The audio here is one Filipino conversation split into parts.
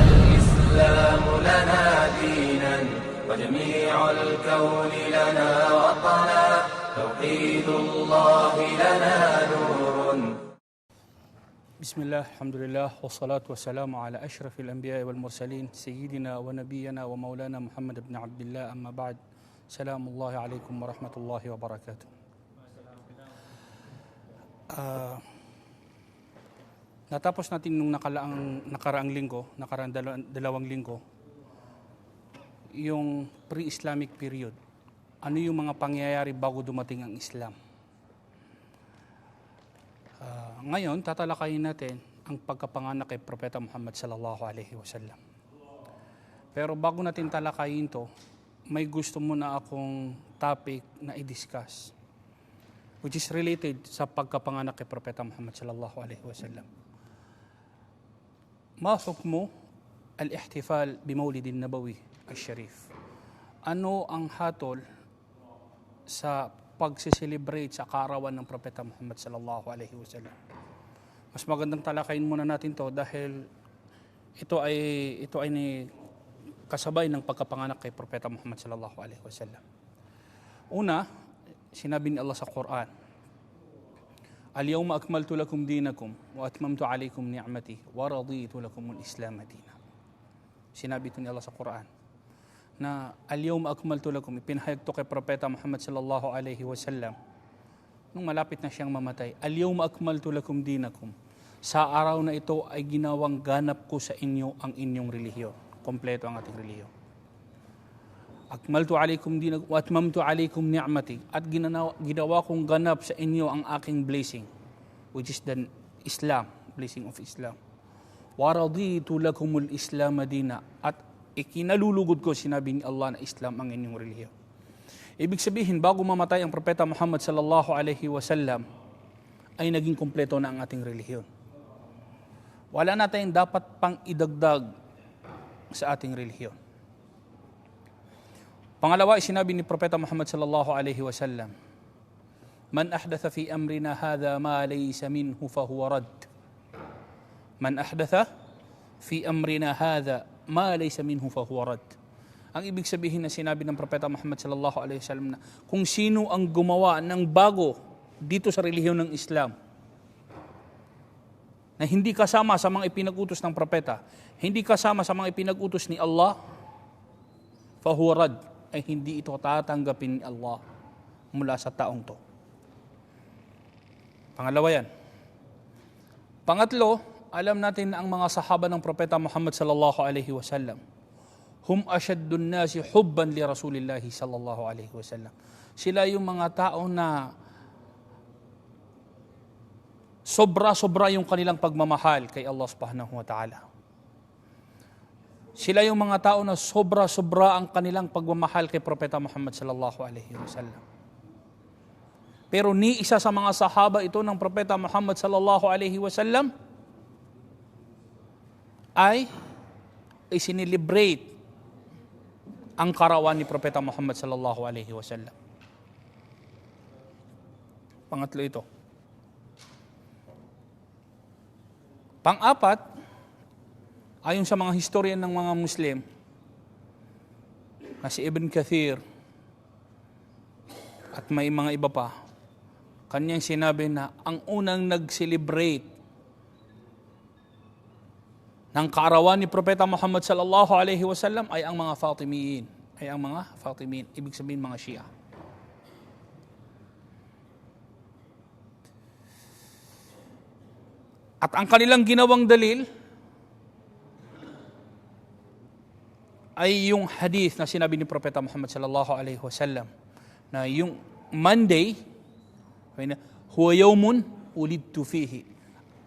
الإسلام لنا دينا وجميع الكون لنا وطنا توحيد الله لنا نور. بسم الله الحمد لله والصلاة والسلام على أشرف الأنبياء والمرسلين سيدنا ونبينا ومولانا محمد بن عبد الله أما بعد سلام الله عليكم ورحمة الله وبركاته. Natapos natin nung nakaraang linggo, dalawang linggo, yung pre-Islamic period. Ano yung mga pangyayari bago dumating ang Islam? Ngayon, tatalakayin natin ang pagkapanganak kay Propeta Muhammad sallallahu alaihi wasallam. Pero bago natin talakayin to, may gusto muna akong topic na i-discuss, which is related sa pagkapanganak kay Propeta Muhammad sallallahu alaihi wasallam. Ma hukmu al-ihtifal bimawlid an-nabawi al-sharif? Ano ang hatol sa pag-celebrate sa kaarawan ng Propeta Muhammad sallallahu alaihi wasallam? Mas magandang talakayin muna natin to dahil ito ay kasabay ng pagkapanganak kay Propeta Muhammad sallallahu alaihi wasallam. Una, sinabi ni Allah sa Quran, Al-yawma akmaltu lakum dinakum wa atmamtu alaykum ni'mati wa raditu lakum al-islam dina. Sinabi ito ni Allah sa Quran na al-yawma akmaltu lakum, ipinahayag to kay Propeta Muhammad sallallahu alaihi wasallam nung malapit na siyang mamatay. Al-yawma akmaltu lakum dinakum, sa araw na ito ay ginawang ganap ko sa inyo ang inyong relihiyon. Kompleto ang ating relihiyon. Akmaltu alaykum dinakum wa atmamtu alaykum ni'mati, at ginawa kong ganap sa inyo ang aking blessing, which is the Islam, blessing of Islam. Wa raditu lakumul Islam dina, at ikinalulugod ko, sinabi ni Allah, na Islam ang inyong relihiyon. Ibig sabihin, bago mamatay ang Propeta Muhammad sallallahu alaihi wasallam, ay naging kompleto na ang ating relihiyon. Wala na tayong dapat pang idagdag sa ating relihiyon. Pangalawa, sinabi ni Propeta Muhammad sallallahu alaihi wasallam, Man ahdatha fi amrina hadha ma laysa minhu fahuwa rad. Man ahdatha fi amrina hadha ma laysa minhu fahuwa rad. Ang ibig sabihin na sinabi ng Propeta Muhammad sallallahu alaihi wasallam na kung sino ang gumawa ng bago dito sa relihiyon ng Islam na hindi kasama sa mga ipinag-utos ng propeta, hindi kasama sa mga ipinag-utos ni Allah, fahuwa rad, ay hindi ito tatanggapin ni Allah mula sa taong to. Pangalawa yan. Pangatlo, alam natin na ang mga sahaba ng Propeta Muhammad sallallahu alaihi wasallam, hum ashaddun nasi hubban li Rasulillahi sallallahu alaihi wasallam. Sila yung mga tao na sobra-sobra yung kanilang pagmamahal kay Allah subhanahu wa ta'ala. Sila yung mga tao na sobra-sobra ang kanilang pagmamahal kay Propeta Muhammad sallallahu alaihi wasallam. Pero ni isa sa mga sahaba ito ng Propeta Muhammad sallallahu alaihi wasallam ay sinilibrate ang karawan ni Propeta Muhammad sallallahu alaihi wasallam. Pangatlo ito. Pang-apat, ayon sa mga historian ng mga Muslim, na si Ibn Kathir at may mga iba pa, kanyang sinabi na ang unang nag-celebrate ng kaarawan ni Propeta Muhammad sallallahu alaihi wasallam ay ang mga Fatimiyin. Ibig sabihin mga Shia. At ang kanilang ginawang dalil ay yung hadith na sinabi ni Propeta Muhammad sallallahu alaihi wasallam na yung Monday, huwa yawmun ulidtu fihi,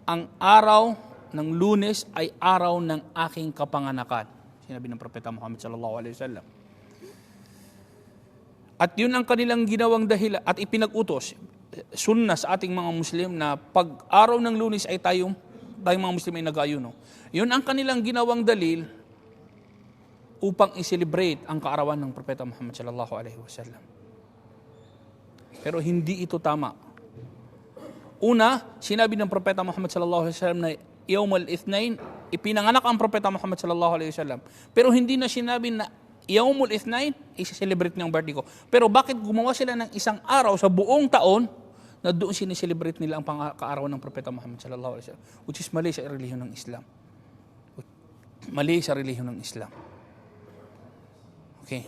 ang araw ng Lunes ay araw ng aking kapanganakan, sinabi ng Propeta Muhammad sallallahu alaihi wasallam. At yun ang kanilang ginawang dahilan at ipinag-utos, sunna sa ating mga Muslim, na pag araw ng Lunes ay tayong tayong mga Muslim ay nag-ayuno. Yun ang kanilang ginawang dalil upang i-celebrate ang kaarawan ng Propeta Muhammad sallallahu alaihi wasallam. Pero hindi ito tama. Una, sinabi ng Propeta Muhammad sallallahu alaihi wasallam na Yawm al-Ithnain, ipinanganak ang Propeta Muhammad sallallahu alaihi wasallam. Pero hindi na sinabi na Yawm al-Ithnain, i-celebrate ng birthday ko. Pero bakit gumawa sila ng isang araw sa buong taon na doon sineselebrate nila ang kaarawan ng Propeta Muhammad sallallahu alaihi wasallam, which is mali sa relihiyon ng Islam. Mali sa relihiyon ng Islam. Okay.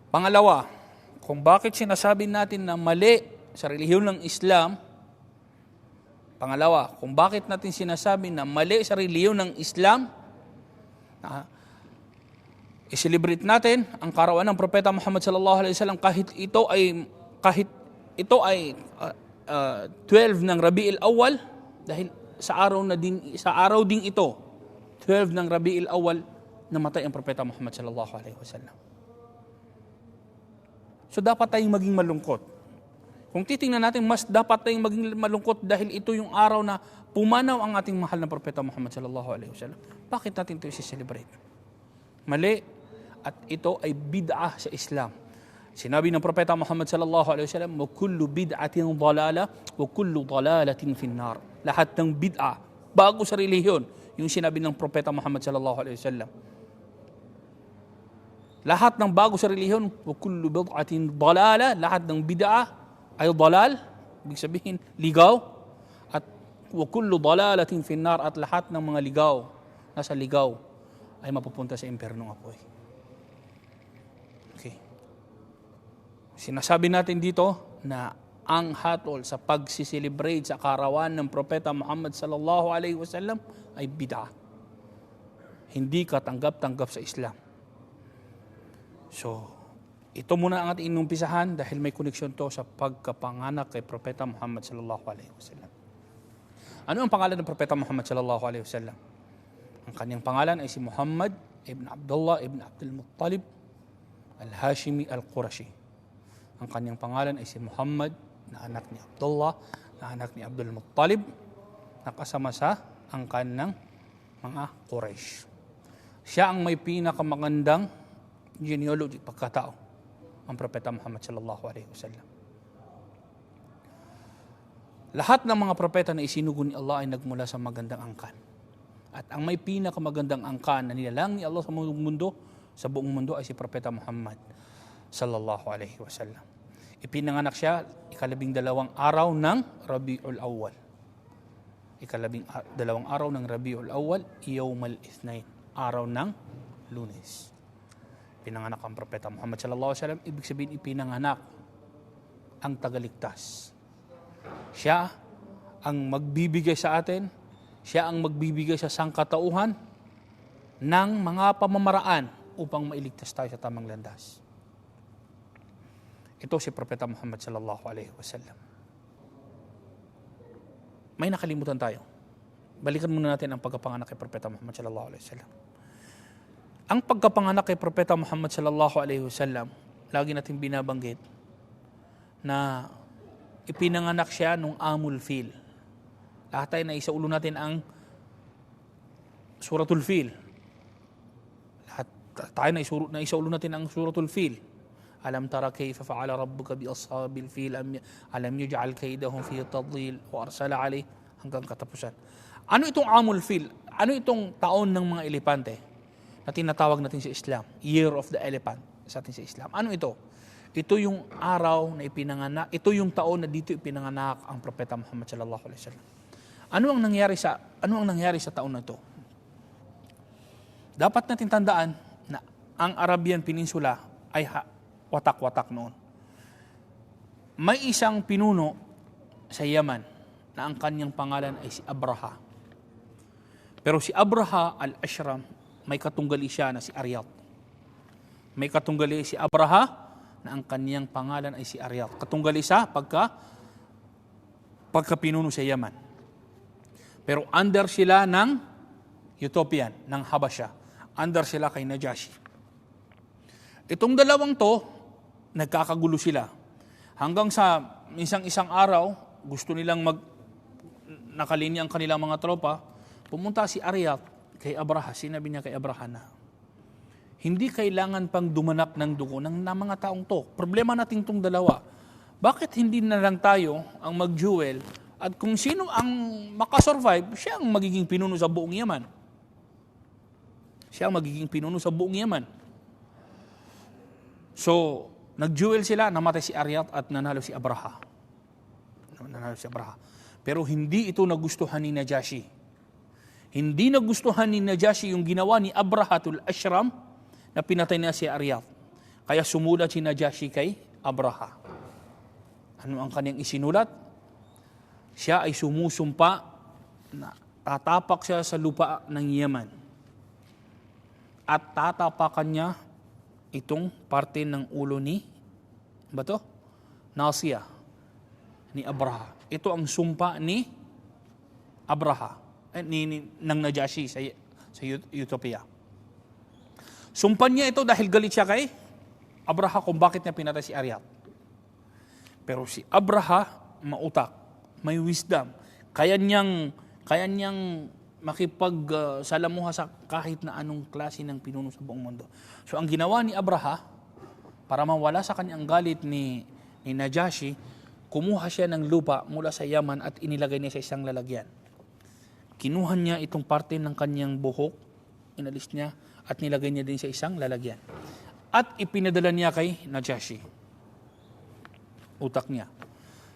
Pangalawa, kung bakit sinasabi natin na mali sa relihiyon ng Islam, pangalawa, kung bakit natin sinasabi na mali sa relihiyon ng Islam, i-celebrate natin ang kaarawan ng Propeta Muhammad sallallahu alaihi wasallam kahit ito ay 12 ng Rabi'il Awwal, dahil sa araw ding ito 12 ng Rabi'il Awwal namatay ang Propeta Muhammad sallallahu alaihi wasallam. So dapat tayong maging malungkot. Kung titingnan natin, mas dapat tayong maging malungkot dahil ito yung araw na pumanaw ang ating mahal na Propeta Muhammad sallallahu alaihi wasallam. Bakit natin ito i-celebrate? Mali, at ito ay bid'ah sa Islam. Sinabi ng Propeta Muhammad sallallahu alaihi wasallam, "Wa kullu bid'atin dalalah wa kullu dalalatin finnar." Lahat ng bid'ah bago sa relihiyon, yung sinabi ng Propeta Muhammad sallallahu alaihi wasallam. Lahat ng bago sa relihiyon, wa kullu bid'atin dalalah, lahat ng bid'ah ay dalal, ibig sabihin ligaw, at wa kullu dalalatin finnar, at lahat ng mga ligaw, nasa ligaw, ay mapupunta sa impyernong apoy. Okay. Sinasabi natin dito na ang hatol sa pagsiselebrate sa kaarawan ng Propeta Muhammad sallallahu alaihi wasallam ay bid'ah. Hindi katanggap-tanggap sa Islam. So, ito muna ang ating inumpisahan dahil may koneksyon to sa pagkapanganak kay Propeta Muhammad sallallahu alaihi wasallam. Ano ang pangalan ng Propeta Muhammad sallallahu alaihi wasallam? Ang kanyang pangalan ay si Muhammad ibn Abdullah ibn Abdul Muttalib al-Hashimi al-Qurashi. Ang kanyang pangalan ay si Muhammad, na anak ni Abdullah, na anak ni Abdul Muttalib, na kasama sa angkan ng mga Quraysh. Siya ang may pinakamagandang genealogy, pagkatao, ang Propeta Muhammad sallallahu alaihi wasallam. Lahat ng mga propeta na isinugo ni Allah ay nagmula sa magandang angkan. At ang may pinakamagandang angkan na nilalang ni Allah sa buong mundo ay si Propeta Muhammad sallallahu alaihi wasallam. Ipinanganak siya 12 araw ng Rabiul Awwal. 12 araw ng Rabiul Awwal, Yawm al-Ithnain, araw ng Lunes. Pinanganak ang Propeta Muhammad sallallahu alaihi wasallam, ibig sabihin ipinanganak ang tagaligtas. Siya ang magbibigay sa atin, siya ang magbibigay sa sangkatauhan ng mga pamamaraan upang mailigtas tayo sa tamang landas. Ito si Propeta Muhammad sallallahu alaihi wasallam. May nakalimutan tayo. Balikan muna natin ang pagkapanganak kay Propeta Muhammad sallallahu alaihi wasallam. Ang pagkapanganak kay Propeta Muhammad sallallahu alaihi wasallam, lagi natin binabanggit na ipinanganak siya nung Amul Fil. Lahat tayo naisaulo natin ang Suratul Fil. Lahat tayo naisaulo natin ang Suratul Fil. Alam tara kayfa fa'ala rabbuka bi ashabil fil, alam yaj'al kaydahum fi tadlil wa arsala alayh, hanggang katapusan. Ano itong Amul Fil? Ano itong taon ng mga elepante na tinatawag natin sa Islam? Year of the Elephant sa atin sa Islam. Ano ito? Ito yung araw na ipinanganak, ito yung taon na dito ipinanganak ang Propeta Muhammad sallallahu alaihi wasallam. Ano ang nangyari sa taon na ito? Dapat natin tandaan na ang Arabian Peninsula ay watak-watak noon. May isang pinuno sa Yaman na ang kanyang pangalan ay si Abraha. Pero si Abraha al-Ashram, may katunggali siya na si Aryat. May katunggali si Abraha na ang kanyang pangalan ay si Aryat. Katunggali sa pagkapinuno sa Yaman. Pero under sila ng Ethiopian, ng Habasha. Under sila kay Najashi. Itong dalawang to, nagkakagulo sila. Hanggang sa isang araw, gusto nilang nakalinya ang kanilang mga tropa, pumunta si Aryat kay Abraha. Sinabi niya kay Abraha na, hindi kailangan pang dumanak ng dugo ng mga taong to. Problema natin tong dalawa. Bakit hindi na lang tayo ang mag-jewel at kung sino ang makasurvive, siya ang magiging pinuno sa buong Yaman. Siya ang magiging pinuno sa buong Yaman. So, nag-jewel sila, namatay si Aryat at nanalo si Abraha. Pero hindi ito nagustuhan ni Najashi. Hindi nagustuhan ni Najashi yung ginawa ni Abrahatul Ashram na pinatay niya si Aryat. Kaya sumulat si Najashi kay Abraha. Ano ang kanyang isinulat? Siya ay sumusumpa na tatapak siya sa lupa ng Yaman. At tatapakan niya itong parte ng ulo ni Nasiyah, ni Abraha. Ito ang sumpa ni Abraha, ng Najashi sa Ethiopia. Sumpan niya ito dahil galit siya kay Abraha kung bakit niya pinatay si Aryat. Pero si Abraha, mautak, may wisdom. Kaya niyang makipagsalamuha sa kahit na anong klase ng pinuno sa buong mundo. So ang ginawa ni Abraha, para mawala sa kanyang galit ni Najashi, kumuha siya ng lupa mula sa Yaman at inilagay niya sa isang lalagyan. Kinuha niya itong parte ng kanyang buhok, inalis niya at nilagay niya din sa isang lalagyan. At ipinadala niya kay Najashi. Utak niya.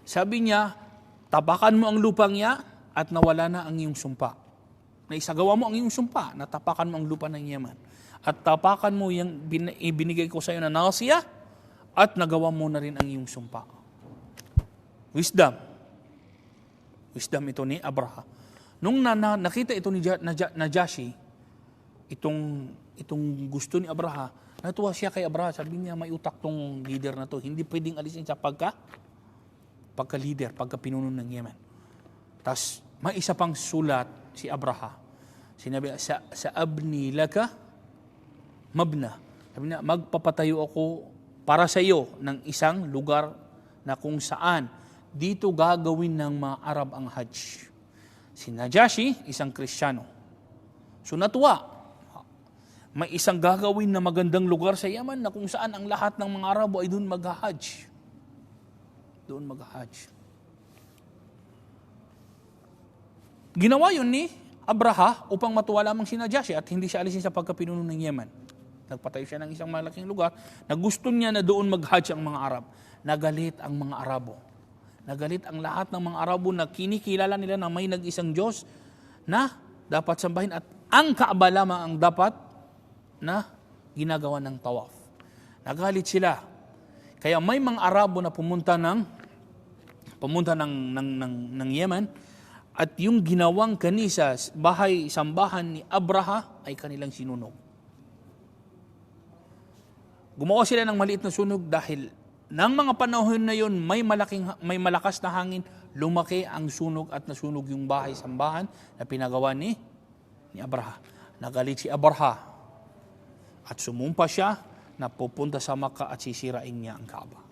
Sabi niya, tapakan mo ang lupang niya at nawala na ang iyong sumpa. Naisagawa mo ang iyong sumpa, natapakan mo ang lupa ng Yaman. At tapakan mo yung ibinigay ko sa iyo na Nasiyah at nagawa mo na rin ang iyong sumpa. Wisdom. Wisdom ito ni Abraha. Nung nakita ito ni Najashi, itong gusto ni Abraha, natuwa siya kay Abraha. Sabi niya, may utak tong leader na to. Hindi pwedeng alisin sa pagka-leader, pagka-pinuno ng Yemen. Tas may isa pang sulat si Abraha. Sinabi, sa abni laka mabna. Sabi niya, magpapatayo ako para sa iyo ng isang lugar na kung saan dito gagawin ng mga Arab ang Hajj. Si Najashi, isang Kristiyano. So natuwa. May isang gagawin na magandang lugar sa Yaman na kung saan ang lahat ng mga Arabo ay doon mag-Hajj. Doon mag-Hajj. Ginawa yun ni Abraha upang matuwa lamang si Najashi at hindi siya alisin sa pagkapinuno ng Yemen. Nagpatayo siya ng isang malaking lugar na gusto niya na doon mag-Hajj ang mga Arab. Nagalit ang mga Arabo. Nagalit ang lahat ng mga Arabo na kinikilala nila na may nag-isang Diyos na dapat sambahin at ang Kaaba lamang ang dapat na ginagawa ng tawaf. Nagalit sila. Kaya may mga Arabo na pumunta ng Yemen at yung ginawang kanisa, bahay, sambahan ni Abraha ay kanilang sinunog. Gumawa sila ng maliit na sunog dahil nang mga panahon na yon may malakas na hangin, lumaki ang sunog at nasunog yung bahay, sambahan na pinagawa ni Abraha. Nagalit si Abraha at sumumpa siya na pupunta sa Makkah at sisirain niya ang Kaaba.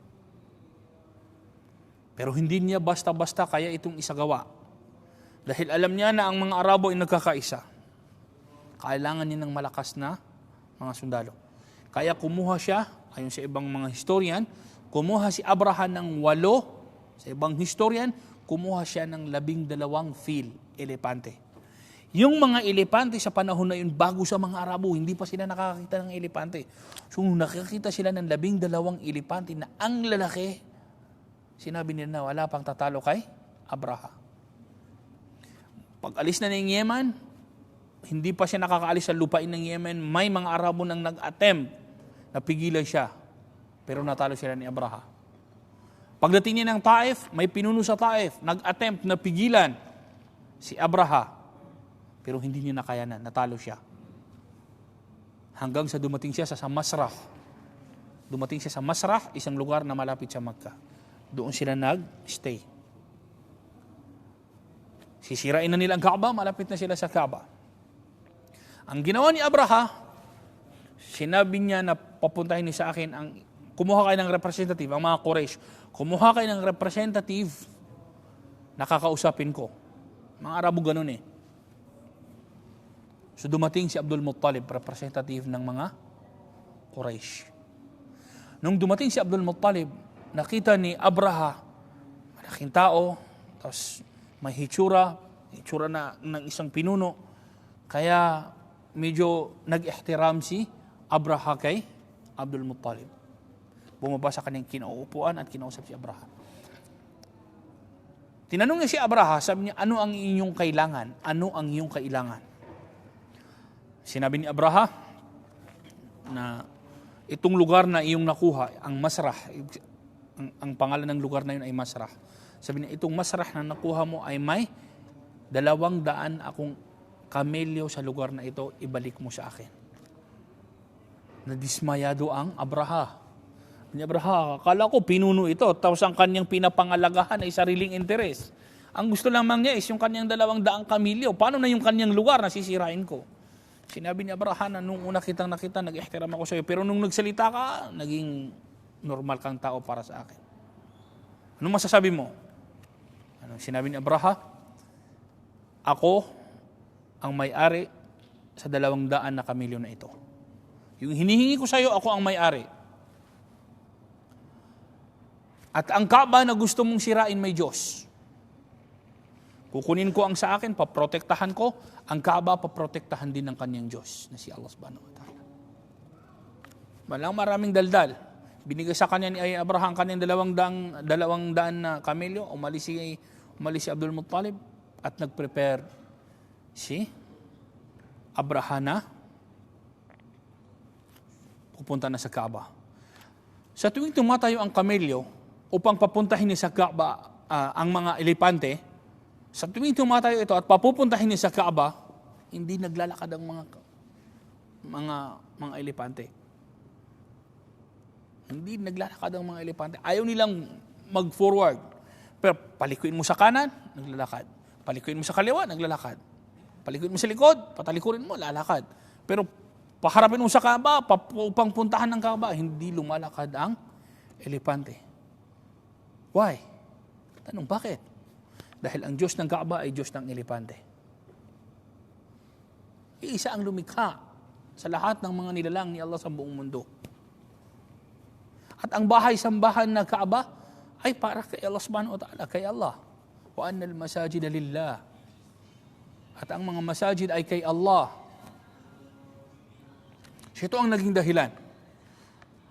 Pero hindi niya basta-basta kaya itong isagawa. Dahil alam niya na ang mga Arabo ay nagkakaisa. Kailangan niya ng malakas na mga sundalo. Kaya kumuha siya, ayon sa ibang mga historian, kumuha si Abraha ng 8, sa ibang historian, kumuha siya ng 12 fil, elepante. Yung mga elepante sa panahon na yun, bago sa mga Arabo, hindi pa sila nakakita ng elepante. So nakakita sila ng 12 elepante na ang lalaki, sinabi nila na wala pang tatalo kay Abraha. Pag alis na ng Yemen, hindi pa siya nakakaalis sa lupain ng Yemen, may mga Arabo nang nag-attempt na pigilan siya. Pero natalo sila ni Abraha. Pagdating niya ng Taif, may pinuno sa Taif, nag-attempt na pigilan si Abraha. Pero hindi niya nakayanan, natalo siya. Hanggang sa dumating siya sa Masrah. Dumating siya sa Masrah, isang lugar na malapit sa Makkah. Doon sila nag-stay. Sisirain na nila ang Kaaba, malapit na sila sa Kaaba. Ang ginawa ni Abraha, sinabi niya na papuntahin niyo sa akin, kumuha kayo ng representative, ang mga Quraysh, kumuha kayo ng representative, nakakausapin ko. Mga Arabo ganun eh. So dumating si Abdul Muttalib, representative ng mga Quraysh. Nung dumating si Abdul Muttalib, nakita ni Abraha, malaking tao, tapos may hitsura na ng isang pinuno. Kaya medyo nag-ihtiram si Abraha kay Abdul Muttalib. Bumaba sa kanyang kinauupuan at kinausap si Abraha. Tinanong niya si Abraha, sabi niya, ano ang inyong kailangan? Ano ang iyong kailangan? Sinabi ni Abraha na itong lugar na iyong nakuha, ang Masrah, ang pangalan ng lugar na yun ay Masrah. Sabi niya, itong Masrah na nakuha mo ay may 200 akong kamelyo sa lugar na ito, ibalik mo sa akin. Nadismayado ang Abraha. Ni Abraha, akala ko pinuno ito, tapos ang kanyang pinapangalagahan ay sariling interes. Ang gusto lamang niya is yung kanyang 200 kamelyo. Paano na yung kanyang lugar na sisirain ko? Sinabi ni Abraha na nung una kitang nakita, nag-ihtiram ako sa iyo. Pero nung nagsalita ka, naging normal kang tao para sa akin. Anong masasabi mo? Sinabi ni Abraha, ako ang may-ari sa 200 na kamelyo na ito. Yung hinihingi ko sa iyo, ako ang may-ari. At ang Kaaba na gusto mong sirain may Diyos. Kukunin ko ang sa akin, paprotektahan ko. Ang Kaaba, paprotektahan din ng kanyang Diyos na si Allah subhanahu wa ta'ala. Maraming daldal. Binigay sa kanya ni Abraham kanyang 200 na kamelyo. Umalis si Abdul Muttalib at nag-prepare si Abraham na pupunta na sa Kaaba. Sa tuwing tumatayo ang kamelyo, upang papuntahin niya sa Kaaba ang mga elepante, sa tuwing tumatayo ito at papupuntahin niya sa Kaaba, hindi naglalakad ang mga elepante. Hindi naglalakad ang mga elepante. Ayaw nilang mag-forward. Pero palikuin mo sa kanan, naglalakad. Palikuin mo sa kaliwa, naglalakad. Palikuin mo sa likod, patalikurin mo, lalakad. Pero paharapin mo sa Kaaba, upang puntahan ng Kaaba, hindi lumalakad ang elepante. Why? Tanong, bakit? Dahil ang Diyos ng Kaaba ay Diyos ng elepante. Iisa ang lumikha sa lahat ng mga nilalang ni Allah sa buong mundo. At ang bahay-sambahan ng Kaaba ay para kay Allah subhanahu wa ta'ala, kay Allah. Wa annal masajida lillah. At ang mga masajid ay kay Allah. So ito ang naging dahilan.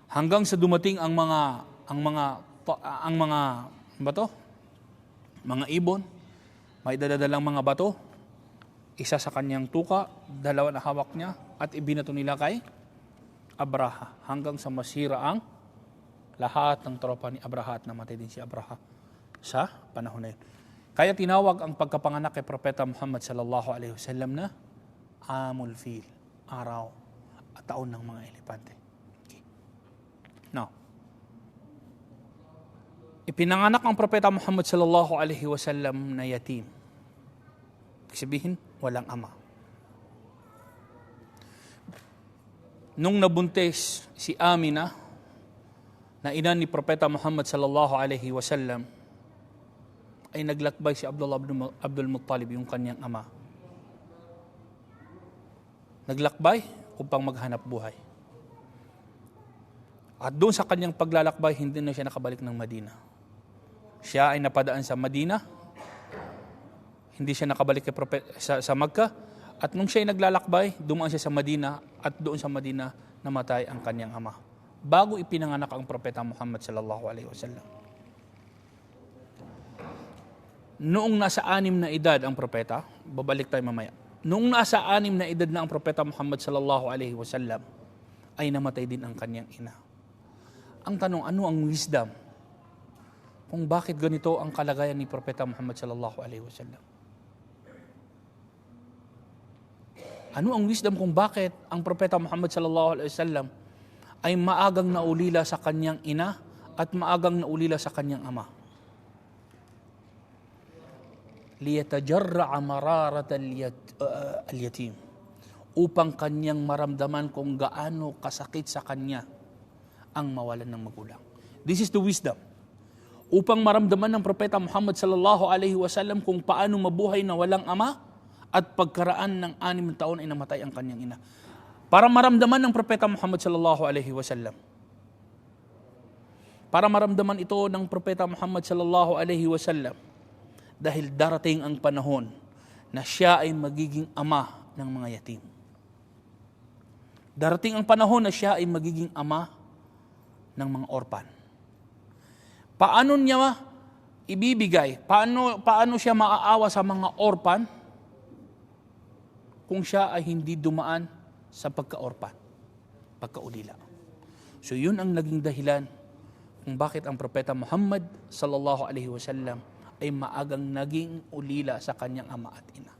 Hanggang sa dumating ang mga bato, mga ibon, may dadadalang mga bato, isa sa kanyang tuka, 2 na hawak niya, at ibinato nila kay Abraha, hanggang sa masira ang lahat ng tropa ni Abraha at namatay din si Abraha sa panahon na yun. Kaya tinawag ang pagkapanganak kay Propeta Muhammad sallallahu alaihi wasallam na Amul Fil, araw at taon ng mga elepante. Okay. Now, ipinanganak ang Propeta Muhammad sallallahu alaihi wasallam na yatim. Sabihin, walang ama. Nung nabuntis si Amina, na ina ni Propeta Muhammad sallallahu alaihi wasallam, ay naglakbay si Abdul Muttalib, yung kanyang ama. Naglakbay upang maghanap buhay. At doon sa kanyang paglalakbay, hindi na siya nakabalik ng Madina. Siya ay napadaan sa Madina, hindi siya nakabalik sa Makkah, at nung siya ay naglalakbay, dumaan siya sa Madina, at doon sa Madina namatay ang kanyang ama, bago ipinanganak ang Propeta Muhammad sallallahu alaihi wasallam. Noong nasa 6 na edad ang propeta, babalik tayo mamaya. Noong nasa 6 na edad na ang Propeta Muhammad sallallahu alaihi wasallam, ay namatay din ang kanyang ina. Ang tanong, ano ang wisdom kung bakit ganito ang kalagayan ni Propeta Muhammad sallallahu alaihi wasallam? Ano ang wisdom kung bakit ang Propeta Muhammad sallallahu alaihi wasallam ay maagang naulila sa kanyang ina at maagang naulila sa kanyang ama? Liyatajarra'a mararat al-yatim, upang kanyang maramdaman kung gaano kasakit sa kanya ang mawalan ng magulang. This is the wisdom. upang maramdaman ng Propeta Muhammad sallallahu alaihi wasallam kung paano mabuhay na walang ama at pagkaraan ng 6 taon ay namatay ang kanyang ina. Para maramdaman ng Propeta Muhammad sallallahu alaihi wasallam. Para maramdaman ito ng Propeta Muhammad sallallahu alaihi wasallam dahil darating ang panahon na siya ay magiging ama ng mga yatim. Darating ang panahon na siya ay magiging ama ng mga orpan. Paano niya ibibigay? Paano siya maaawa sa mga orpan kung siya ay hindi dumaan sa pagka-orpan, pagkaulila? So yun ang naging dahilan kung bakit ang Propeta Muhammad sallallahu alaihi wasallam ay maagang naging ulila sa kanyang ama at ina.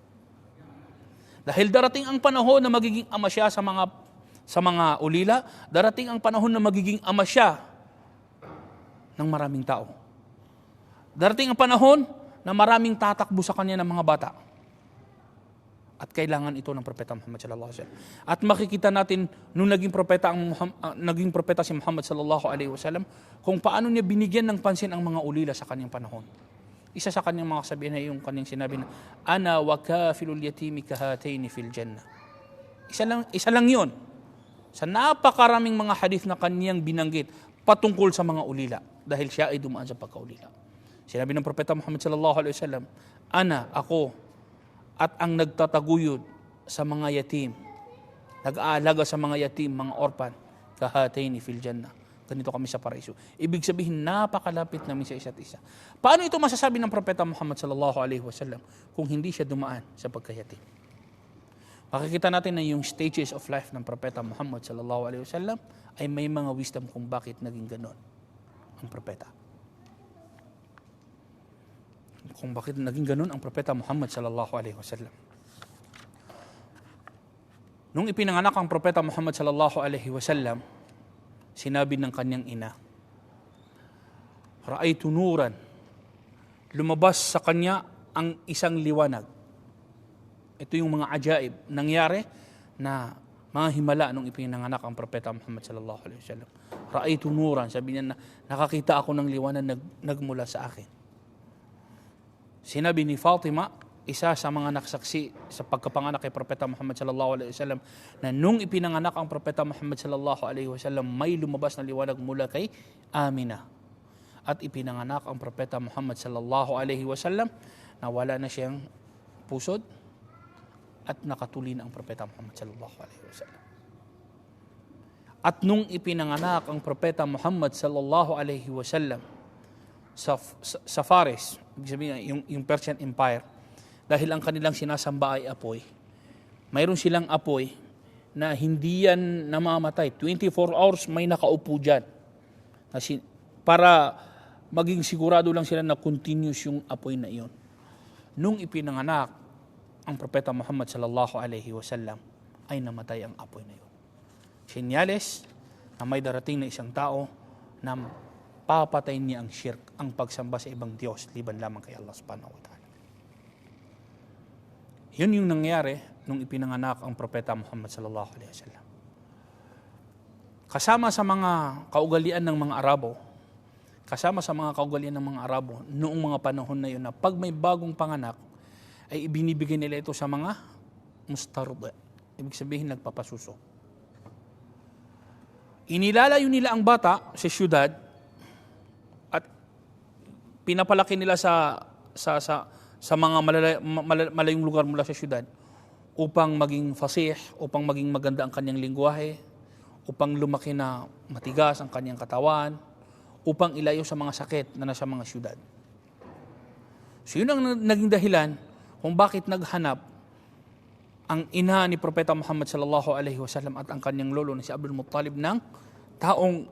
Dahil darating ang panahon na magiging ama siya sa mga ulila, darating ang panahon na magiging ama siya ng maraming tao. Darating ang panahon na maraming tatakbo sa kanya ng mga bata. At kailangan ito ng Propeta Muhammad sallallahu alaihi wasallam. At makikita natin nung naging propeta si Muhammad sallallahu alaihi wasallam kung paano niya binigyan ng pansin ang mga ulila sa kanyang panahon. Isa sa kanyang mga kasabihan ay yung kanyang sinabi na, "Ana wa kafilul yatimi kahataini fil jannah." Isa lang 'yon. Sa napakaraming mga hadith na kanyang binanggit patungkol sa mga ulila dahil siya ay dumaan sa pagkaulila. Sinabi ng Propeta Muhammad sallallahu alaihi wasallam, ako at ang nagtataguyod sa mga yatim, nag-aalaga sa mga yatim, mga orpan, kahataini fil jannah. Ganito kami sa paraiso. Ibig sabihin, napakalapit namin sa isa't isa. Paano ito masasabi ng Propeta Muhammad sallallahu alaihi wasallam kung hindi siya dumaan sa pagkayatim? Makikita natin na yung stages of life ng Propeta Muhammad sallallahu alaihi wasallam ay may mga wisdom kung bakit naging ganon ang propeta. Kung bakit naging ganon ang Propeta Muhammad sallallahu alaihi wasallam. Nung ipinanganak ang Propeta Muhammad sallallahu alaihi wasallam, sinabi ng kanyang ina, "Ra'aytu nuran." Lumabas sa kanya ang isang liwanag. Ito yung mga ajaib nangyari na mga himala nung ipinanganak ang Propeta Muhammad sallallahu alaihi wasallam. Ra'aytu nuran, sabi niya na nakakita ako ng liwanag nagmula sa akin. Sinabi ni Fatima, isa sa mga nagsaksi sa pagkapanganak kay Propeta Muhammad sallallahu alaihi wasallam, na nung ipinanganak ang Propeta Muhammad sallallahu alaihi wasallam, may lumabas na liwanag mula kay Amina. At ipinanganak ang Propeta Muhammad sallallahu alaihi wasallam na wala na siyang pusod at nakatuli na ang Propeta Muhammad sallallahu alaihi wasallam. At nung ipinanganak ang Propeta Muhammad sallallahu alaihi wasallam sa Faris, ibig sabihin yung Persian Empire, dahil ang kanilang sinasamba ay apoy, mayroon silang apoy na hindi yan namamatay. 24 hours may nakaupo dyan. Para maging sigurado lang sila na continuous yung apoy na iyon. Nung ipinanganak ang Propeta Muhammad sallallahu alaihi wasallam, ay namatay ang apoy na iyon. Senyales na may darating na isang tao na papatayin niya ang shirk, ang pagsamba sa ibang Diyos, liban lamang kay Allah subhanahu wa ta'ala. Yun yung nangyari nung ipinanganak ang Propeta Muhammad sallallahu alaihi wasallam. Kasama sa mga kaugalian ng mga Arabo, noong mga panahon na yun, na pag may bagong panganak, ay ibinibigay nila ito sa mga mustarda. Ibig sabihin, nagpapasuso. Inilalayo nila ang bata sa syudad at pinapalaki nila sa mga malayong lugar mula sa syudad upang maging fasih, upang maging maganda ang kanyang lingwahe, upang lumaki na matigas ang kanyang katawan, upang ilayo sa mga sakit na nasa mga syudad. So yun ang naging dahilan kung bakit naghanap ang ina ni Propeta Muhammad sallallahu alaihi wasallam at ang kanyang lolo na si Abdul Muttalib ng taong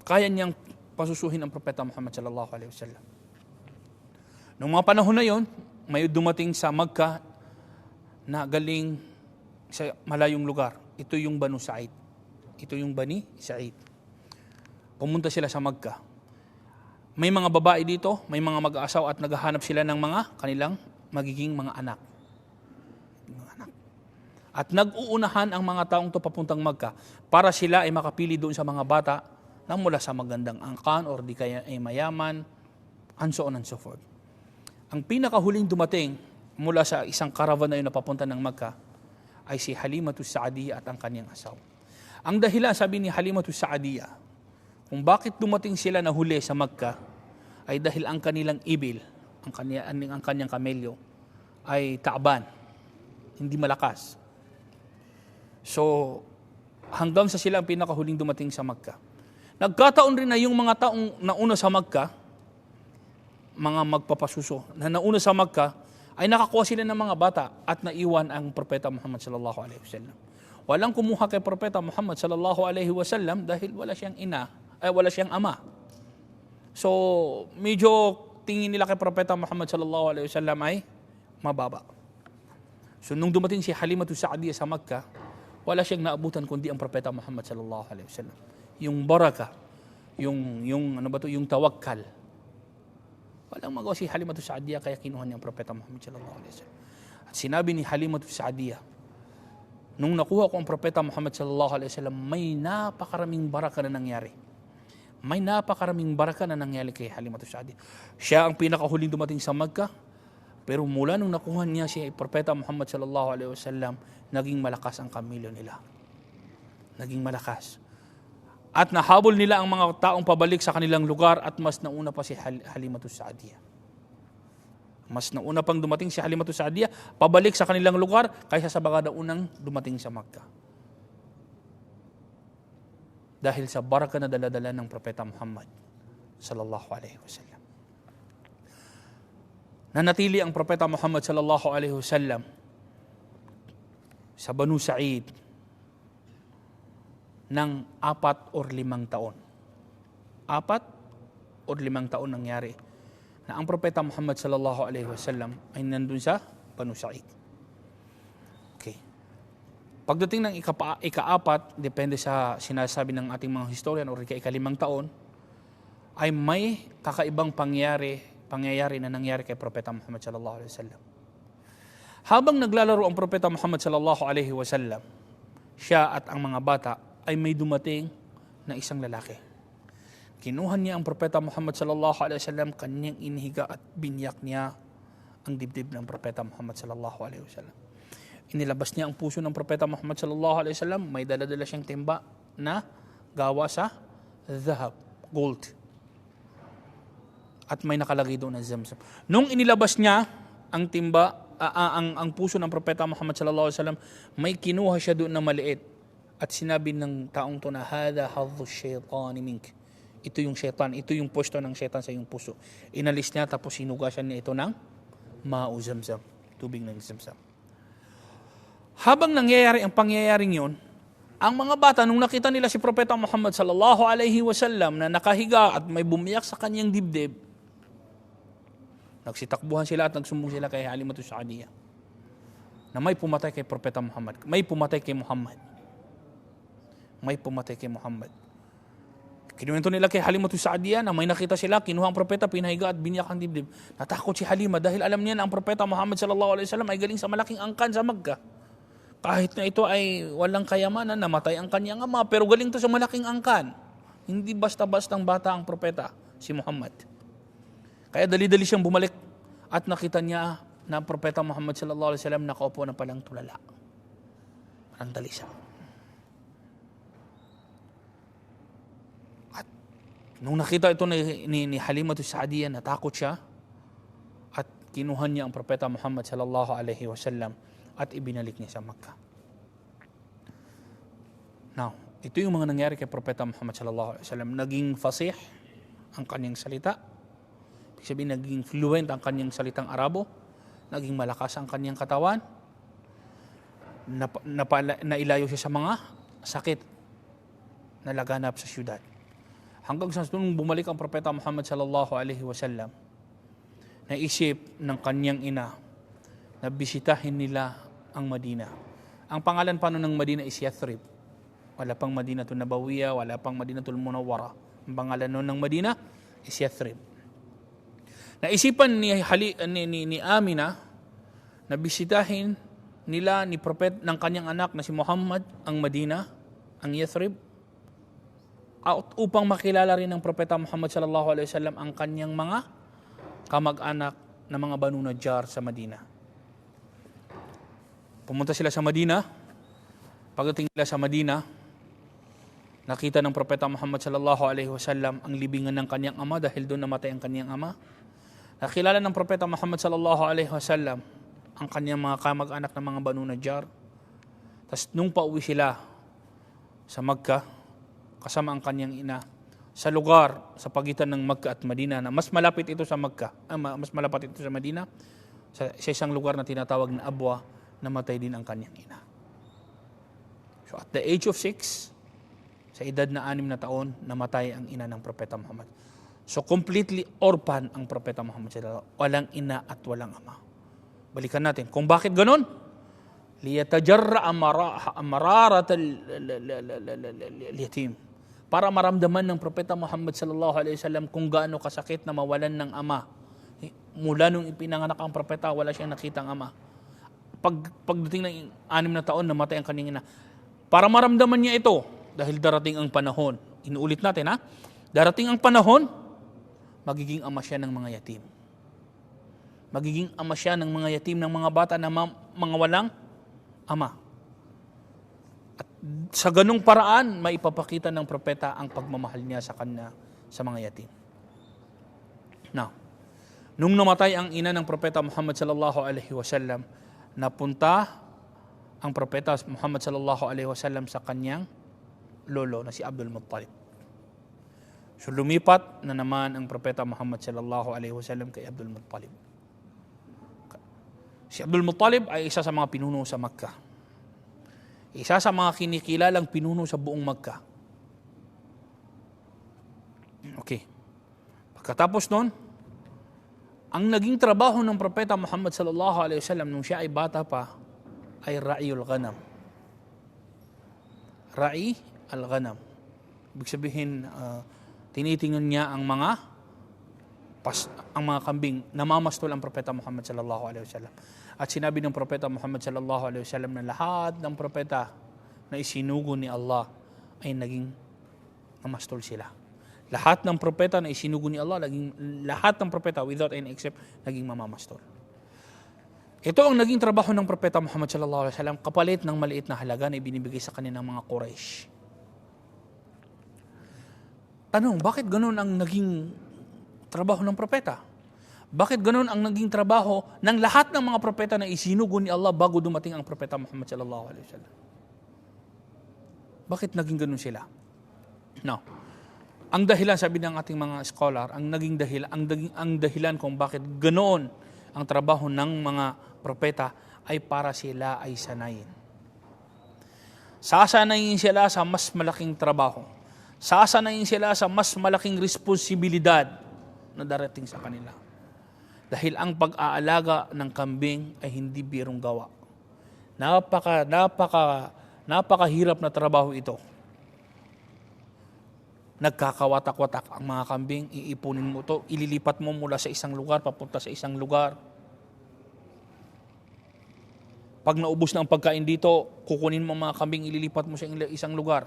kaya niyang pasusuhin ang Propeta Muhammad sallallahu alaihi wasallam. Noong mga panahon na yon, may dumating sa Makkah na galing sa malayong lugar. Ito yung Banu Sa'id. Ito yung Bani Sa'id. Pumunta sila sa Makkah. May mga babae dito, may mga mag-aasawa at naghahanap sila ng mga kanilang magiging mga anak. At nag-uunahan ang mga taong to papuntang Makkah para sila ay makapili doon sa mga bata na mula sa magandang angkan or di kaya ay mayaman and so on and so forth. Ang pinakahuling dumating mula sa isang caravan na yun na papunta ng Makkah ay si Halimatu Sa'diyah at ang kanyang asawa. Ang dahilan, sabi ni Halimatu Sa'diyah, kung bakit dumating sila na huli sa Makkah ay dahil ang kanilang ibil, ang kanyang kamelyo ay taaban, hindi malakas. So, hanggang sa sila ang pinakahuling dumating sa Makkah. Nagkataon rin na yung mga taong nauna sa Makkah, mga magpapasuso, na nauna sa Makkah, ay nakakuha sila ng mga bata at naiwan ang Propeta Muhammad sallallahu alaihi wasallam. Walang kumuha kay Propeta Muhammad sallallahu alaihi wasallam dahil wala siyang wala siyang ama. So, medyo tingin nila kay Propeta Muhammad sallallahu alaihi wasallam ay mababa. So, nung dumating si Halimatu Sa'diyah sa Makkah, wala siyang naabutan kundi ang Propeta Muhammad sallallahu alaihi wasallam. Yung baraka, yung tawakkal. Walang magawa si Halimatu Sa'diyah kaya kinuha niya ang Propeta Muhammad sallallahu alaihi wasallam. At sinabi ni Halimatu Sa'diyah, nung nakuha ko ang Propeta Muhammad sallallahu alaihi wasallam, may napakaraming baraka na nangyari. May napakaraming baraka na nangyari kay Halimatu Sa'diyah. Siya ang pinakahuling dumating sa Makkah, pero mula nung nakuha niya si Propeta Muhammad sallallahu alaihi wasallam, naging malakas ang kamilyo nila. Naging malakas. At nahabol nila ang mga taong pabalik sa kanilang lugar at mas nauna pa si Halimatu Sa'diyah. Mas nauna pang dumating si Halimatu Sa'diyah, pabalik sa kanilang lugar kaysa sa mga naunang dumating sa Makkah. Dahil sa baraka na daladala ng Propeta Muhammad sallallahu alaihi wasallam. Nanatili ang Propeta Muhammad sallallahu alaihi wasallam sa Banu Sa'id ng 4 or 5 taon. 4 or 5 taon nangyari na ang Propeta Muhammad sallallahu alaihi wasallam ay nandun sa Banu Sa'id. Okay. Pagdating ng ika-4, depende sa sinasabi ng ating mga historian o ika-5 taon, ay may kakaibang pangyayari na nangyari kay Propeta Muhammad sallallahu alaihi wasallam. Habang naglalaro ang Propeta Muhammad sallallahu alaihi wasallam, siya at ang mga bata ay may dumating na isang lalaki. Kinuha niya ang Propeta Muhammad sallallahu alaihi wasallam, kanyang inihiga at binyak niya ang dibdib ng Propeta Muhammad sallallahu alaihi wasallam. Inilabas niya ang puso ng Propeta Muhammad sallallahu alaihi wasallam, may dala-dala siyang timba na gawa sa zahab, gold. At may nakalagay doon na Zamzam. Nung inilabas niya ang timba, ang puso ng Propeta Muhammad sallallahu alaihi wasallam, may kinuha siya doon na maliit. At sinabi ng taong to na, hada hadhu shaytani mink. Ito yung shaytan, ito yung pwesto ng shaytan sa iyong puso. Inalis niya tapos sinugasan niya ito ng ma'u Zamzam, tubig ng Zamzam. Habang nangyayari ang pangyayaring yun, ang mga bata nung nakita nila si Propeta Muhammad sallallahu alaihi wasallam na nakahiga at may bumiyak sa kanyang dibdib, nagsitakbuhan sila at nagsumbong sila kay Halimatu Sa'diyah na may pumatay kay Propeta Muhammad, may pumatay kay Muhammad. May pumatay kay Muhammad. Kinuwento nila kay Halimatu Sa'diyah na may nakita sila, kinuha ang propeta, pinahiga at binyak ang dibdib. Natakot si Halima dahil alam niya na ang Propeta Muhammad sallallahu alaihi wasallam ay galing sa malaking angkan sa Makkah. Kahit na ito ay walang kayamanan, namatay ang kanyang ama, pero galing to sa malaking angkan. Hindi basta-bastang bata ang propeta, si Muhammad. Kaya dali-dali siyang bumalik at nakita niya na ang Propeta Muhammad sallallahu alaihi wasallam nakaupo na palang tulala. Ang dali siya. Nung nakita ito ni Halimatu Sa'diyah, natakot siya at kinuha niya ang Propeta Muhammad sallallahu alaihi wasallam at ibinalik niya sa Makkah. Now, ito yung mga nangyari kay Propeta Muhammad sallallahu alaihi wasallam. Naging fasih ang kanyang salita. Ibig sabihin, naging fluent ang kanyang salitang Arabo. Naging malakas ang kanyang katawan. Nailayo siya sa mga sakit na laganap sa syudad. Hanggang sa nung bumalik ang Propeta Muhammad sallallahu alaihi wasallam, naisip ng kanyang ina na bisitahin nila ang Madina. Ang pangalan pa ng Madina is Yathrib. Wala pang Madinatul Nabawiyah, wala pang Madinatul Munawwara. Ang pangalan nun ng Madina is Yathrib. Naisipan ni Amina na bisitahin nila ni Propet ng kanyang anak na si Muhammad ang Madina, ang Yathrib, upang makilala rin ng Propeta Muhammad sallallahu alaihi wasallam ang kanyang mga kamag-anak ng mga Banu Najjar sa Madina. Pumunta sila sa Madina. Pagdating nila sa Madina, nakita ng Propeta Muhammad sallallahu alaihi wasallam ang libingan ng kanyang ama dahil doon namatay ang kanyang ama. Nakilala ng Propeta Muhammad sallallahu alaihi wasallam ang kanyang mga kamag-anak ng mga Banu Najjar. Tapos nung pauwi sila sa Makkah, kasama ang kanyang ina, sa lugar sa pagitan ng Makkah at Madina na mas malapit ito sa Makkah, mas malapit ito sa Madina, sa isang lugar na tinatawag na Abwa, namatay din ang kanyang ina. So at the age of 6, sa edad na 6 na taon, namatay ang ina ng Propeta Muhammad. So completely orphan ang Propeta Muhammad. Walang ina at walang ama. Balikan natin kung bakit ganun. Liyatajarra amararat al-yatim. Para maramdaman ng Propeta Muhammad sallallahu alaihi wasallam kung gaano kasakit na mawalan ng ama. Mula nung ipinanganak ang Propeta, wala siyang nakitang ama. Pagdating ng 6 na taon, namatay ang kanyang ina. Para maramdaman niya ito, dahil darating ang panahon. Inuulit natin ha. Darating ang panahon, magiging ama siya ng mga yatim. Magiging ama siya ng mga yatim, ng mga bata na mga walang ama. At sa ganung paraan, maipapakita ng propeta ang pagmamahal niya sa kanya, sa mga yatim. Now, nung namatay ang ina ng Propeta Muhammad sallallahu alaihi wasallam, napunta ang Propeta Muhammad sallallahu alaihi wasallam sa kanyang lolo na si Abdul Muttalib. So lumipat na naman ang Propeta Muhammad sallallahu alaihi wasallam kay Abdul Muttalib. Si Abdul Muttalib ay isa sa mga pinuno sa Makkah. Isa sa mga kinikilalang pinuno sa buong Makkah. Okay. Pagkatapos nun, ang naging trabaho ng Propeta Muhammad sallallahu alaihi wasallam nung siya ay bata pa ay ra'iyul ghanam. Ra'i al-ghanam. Ibig sabihin, tinitingnan niya ang mga kambing. Namamastol ang Propeta Muhammad sallallahu alaihi wasallam. At sinabi ng Propeta Muhammad sallallahu alaihi wasallam na lahat ng propeta na isinugo ni Allah ay naging namastol sila. Lahat ng propeta na isinugo ni Allah, lahat ng propeta without any except, naging mamamastol. Ito ang naging trabaho ng Propeta Muhammad sallallahu alaihi wasallam, kapalit ng maliit na halaga na ibinibigay sa kanilang mga Quraysh. Tanong, bakit ganun ang naging trabaho ng propeta? Bakit ganun ang naging trabaho ng lahat ng mga propeta na isinugo ni Allah bago dumating ang Propeta Muhammad sallallahu alaihi wasallam? Bakit naging ganun sila? No. Ang dahilan, sabi ng ating mga scholar, ang dahilan kung bakit ganoon ang trabaho ng mga propeta ay para sila ay sanayin. Sasanayin sila sa mas malaking trabaho. Sasanayin sila sa mas malaking responsibilidad na darating sa kanila. Dahil ang pag-aalaga ng kambing ay hindi birong gawa. Napakahirap na trabaho ito. Nagkakawatak-watak ang mga kambing, iipunin mo ito, ililipat mo mula sa isang lugar papunta sa isang lugar. Pag naubos na ang pagkain dito, kukunin mo mga kambing, ililipat mo sa isang lugar.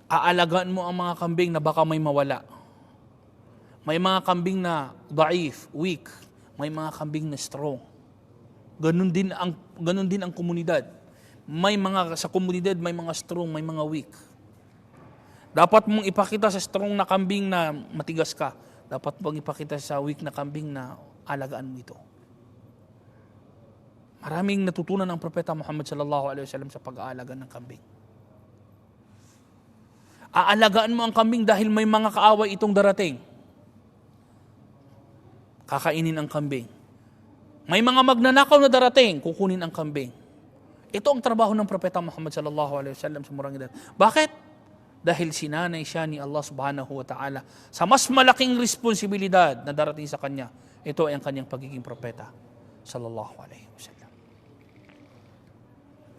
Aalagaan mo ang mga kambing na baka may mawala. May mga kambing na daif, weak. May mga kambing na strong. Ganun din ang komunidad. Sa komunidad may mga strong, may mga weak. Dapat mong ipakita sa strong na kambing na matigas ka. Dapat mong ipakita sa weak na kambing na alagaan mo ito. Maraming natutunan ng Propeta Muhammad sallallahu alaihi wasallam sa pag-aalaga ng kambing. Aalagaan mo ang kambing dahil may mga kaaway itong darating. Kakainin ang kambing. May mga magnanakaw na darating, kukunin ang kambing. Ito ang trabaho ng Propeta Muhammad sallallahu alaihi wasallam sa murang edad. Bakit? Dahil sinanay siya ni Allah subhanahu wa ta'ala sa mas malaking responsibilidad na darating sa kanya. Ito ay ang kanyang pagiging propeta sallallahu alaihi wasallam.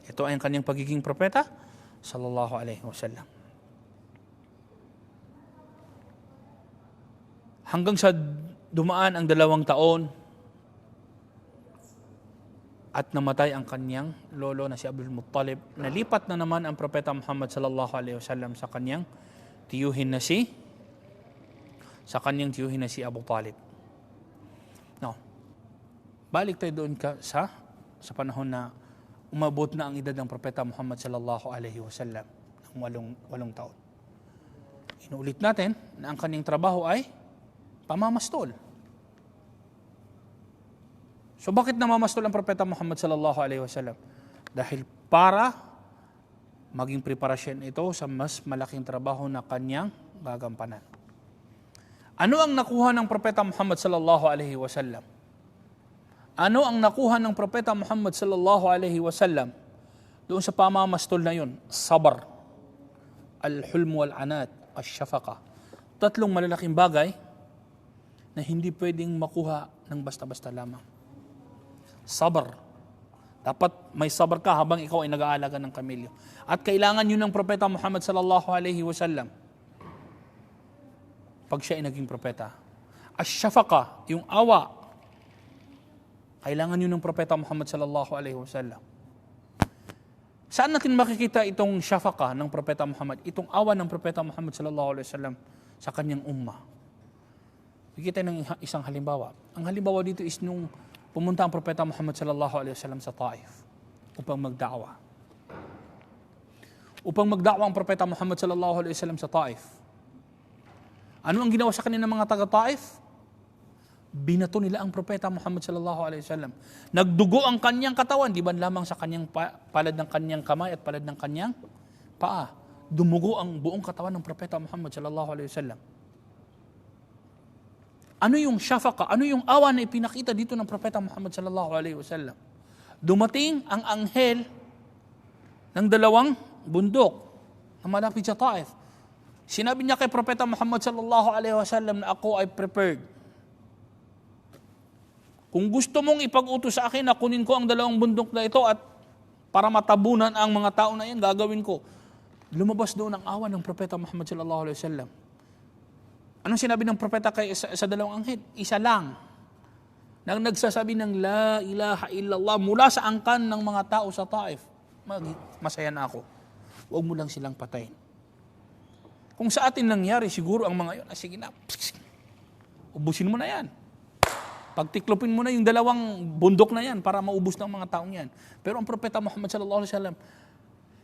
Ito ay ang kanyang pagiging propeta sallallahu alaihi wasallam. Hanggang sa dumaan ang 2 taon at namatay ang kanyang lolo na si Abdul Muttalib. Nalipat na naman ang Propeta Muhammad sallallahu alaihi wasallam sa kanyang tiyuhin na si sa kanyang tiyuhin na si Abu Talib. No. Balik tayo doon sa panahon na umabot na ang edad ng Propeta Muhammad sallallahu alaihi wasallam ng 8 taon. Inuulit natin na ang kanyang trabaho ay pamamastol. So bakit namamastol ang Propeta Muhammad sallallahu alaihi wasallam? Dahil para maging preparasyon ito sa mas malaking trabaho na kanyang gagampanan. Ano ang nakuha ng Propeta Muhammad sallallahu alaihi wasallam? Ano ang nakuha ng Propeta Muhammad sallallahu alaihi wasallam doon sa pamamastol na yun? Sabar, al-hulm wal-anat, ash-shafaqa. 3 malalaking bagay na hindi pwedeng makuha ng basta-basta lamang. Sabar. Dapat may sabar ka habang ikaw ay nag-aalaga ng kamelyo. At kailangan yun ng Propeta Muhammad sallallahu alaihi wasallam pag siya ay naging propeta. Ash-shafaqa, yung awa. Kailangan yun ng Propeta Muhammad sallallahu alaihi wasallam. Saan natin makikita itong shafaqa ng Propeta Muhammad? Itong awa ng Propeta Muhammad sallallahu alaihi wasallam sa kanyang ummah. Bigyan ng isang halimbawa. Ang halimbawa dito is nung pumunta ang Propeta Muhammad sallallahu alaihi wasallam sa Taif upang magda'wa. Upang magda'wa ang Propeta Muhammad sallallahu alaihi wasallam sa Taif. Ano ang ginawa sa kanila ng mga taga-Taif? Binato nila ang Propeta Muhammad sallallahu alaihi wasallam. Nagdugo ang kanyang katawan, di ba lamang sa kanyang palad ng kanyang kamay at palad ng kanyang paa. Dumugo ang buong katawan ng Propeta Muhammad sallallahu alaihi wasallam. Ano yung shafaqa? Ano yung awa na ipinakita dito ng Propeta Muhammad sallallahu alaihi wasallam? Dumating ang anghel ng 2 bundok na malapit sa Taif. Sinabi niya kay Propeta Muhammad sallallahu alaihi wasallam na ako ay prepared. Kung gusto mong ipag-utos sa akin na kunin ko ang 2 bundok na ito at para matabunan ang mga tao na yan, gagawin ko. Lumabas doon ang awa ng Propeta Muhammad sallallahu alaihi wasallam. Anong sinabi ng propeta kay sa 2 anghel? Isa lang. Nang nagsasabi ng la ilaha illallah mula sa angkan ng mga tao sa Taif, masaya na ako. Huwag mo lang silang patayin. Kung sa atin nangyari, siguro ang mga yun, sige na, ubusin mo na yan. Pagtiklopin mo na yung 2 bundok na yan para maubos ng mga taong yan. Pero ang Propeta Muhammad sallallahu alaihi wasallam,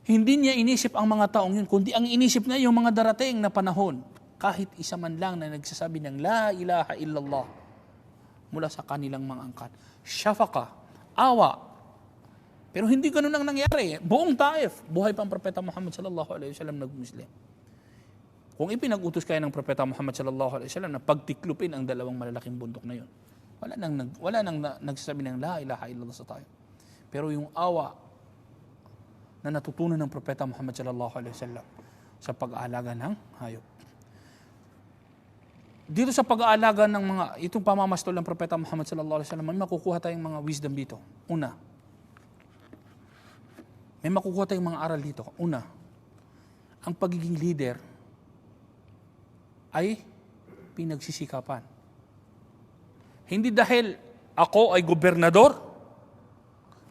hindi niya inisip ang mga taong yun, kundi ang inisip niya yung mga darating na panahon. Kahit isa man lang na nagsasabi ng la ilaha illallah mula sa kanilang mga angkan. Shafaqa, awa. Pero hindi ganun ang nangyari. Buong Taif, buhay pa ang Propeta Muhammad sallallahu alaihi wasallam nag-Muslim. Kung ipinag-utos kaya ng Propeta Muhammad sallallahu alaihi wasallam na pagtiklupin ang 2 malalaking bundok na yun, wala nang nagsasabi ng la ilaha illallah sa tayo. Pero yung awa na natutunan ng Propeta Muhammad sallallahu alaihi wasallam sa pag-aalaga ng hayop. Dito sa pag-aalaga ng mga itong pamamastol ng Propeta Muhammad sallallahu alaihi wasallam, may makukuha tayong mga wisdom dito. Una, may makukuha tayong mga aral dito. Una, ang pagiging leader ay pinagsisikapan. Hindi dahil ako ay gobernador,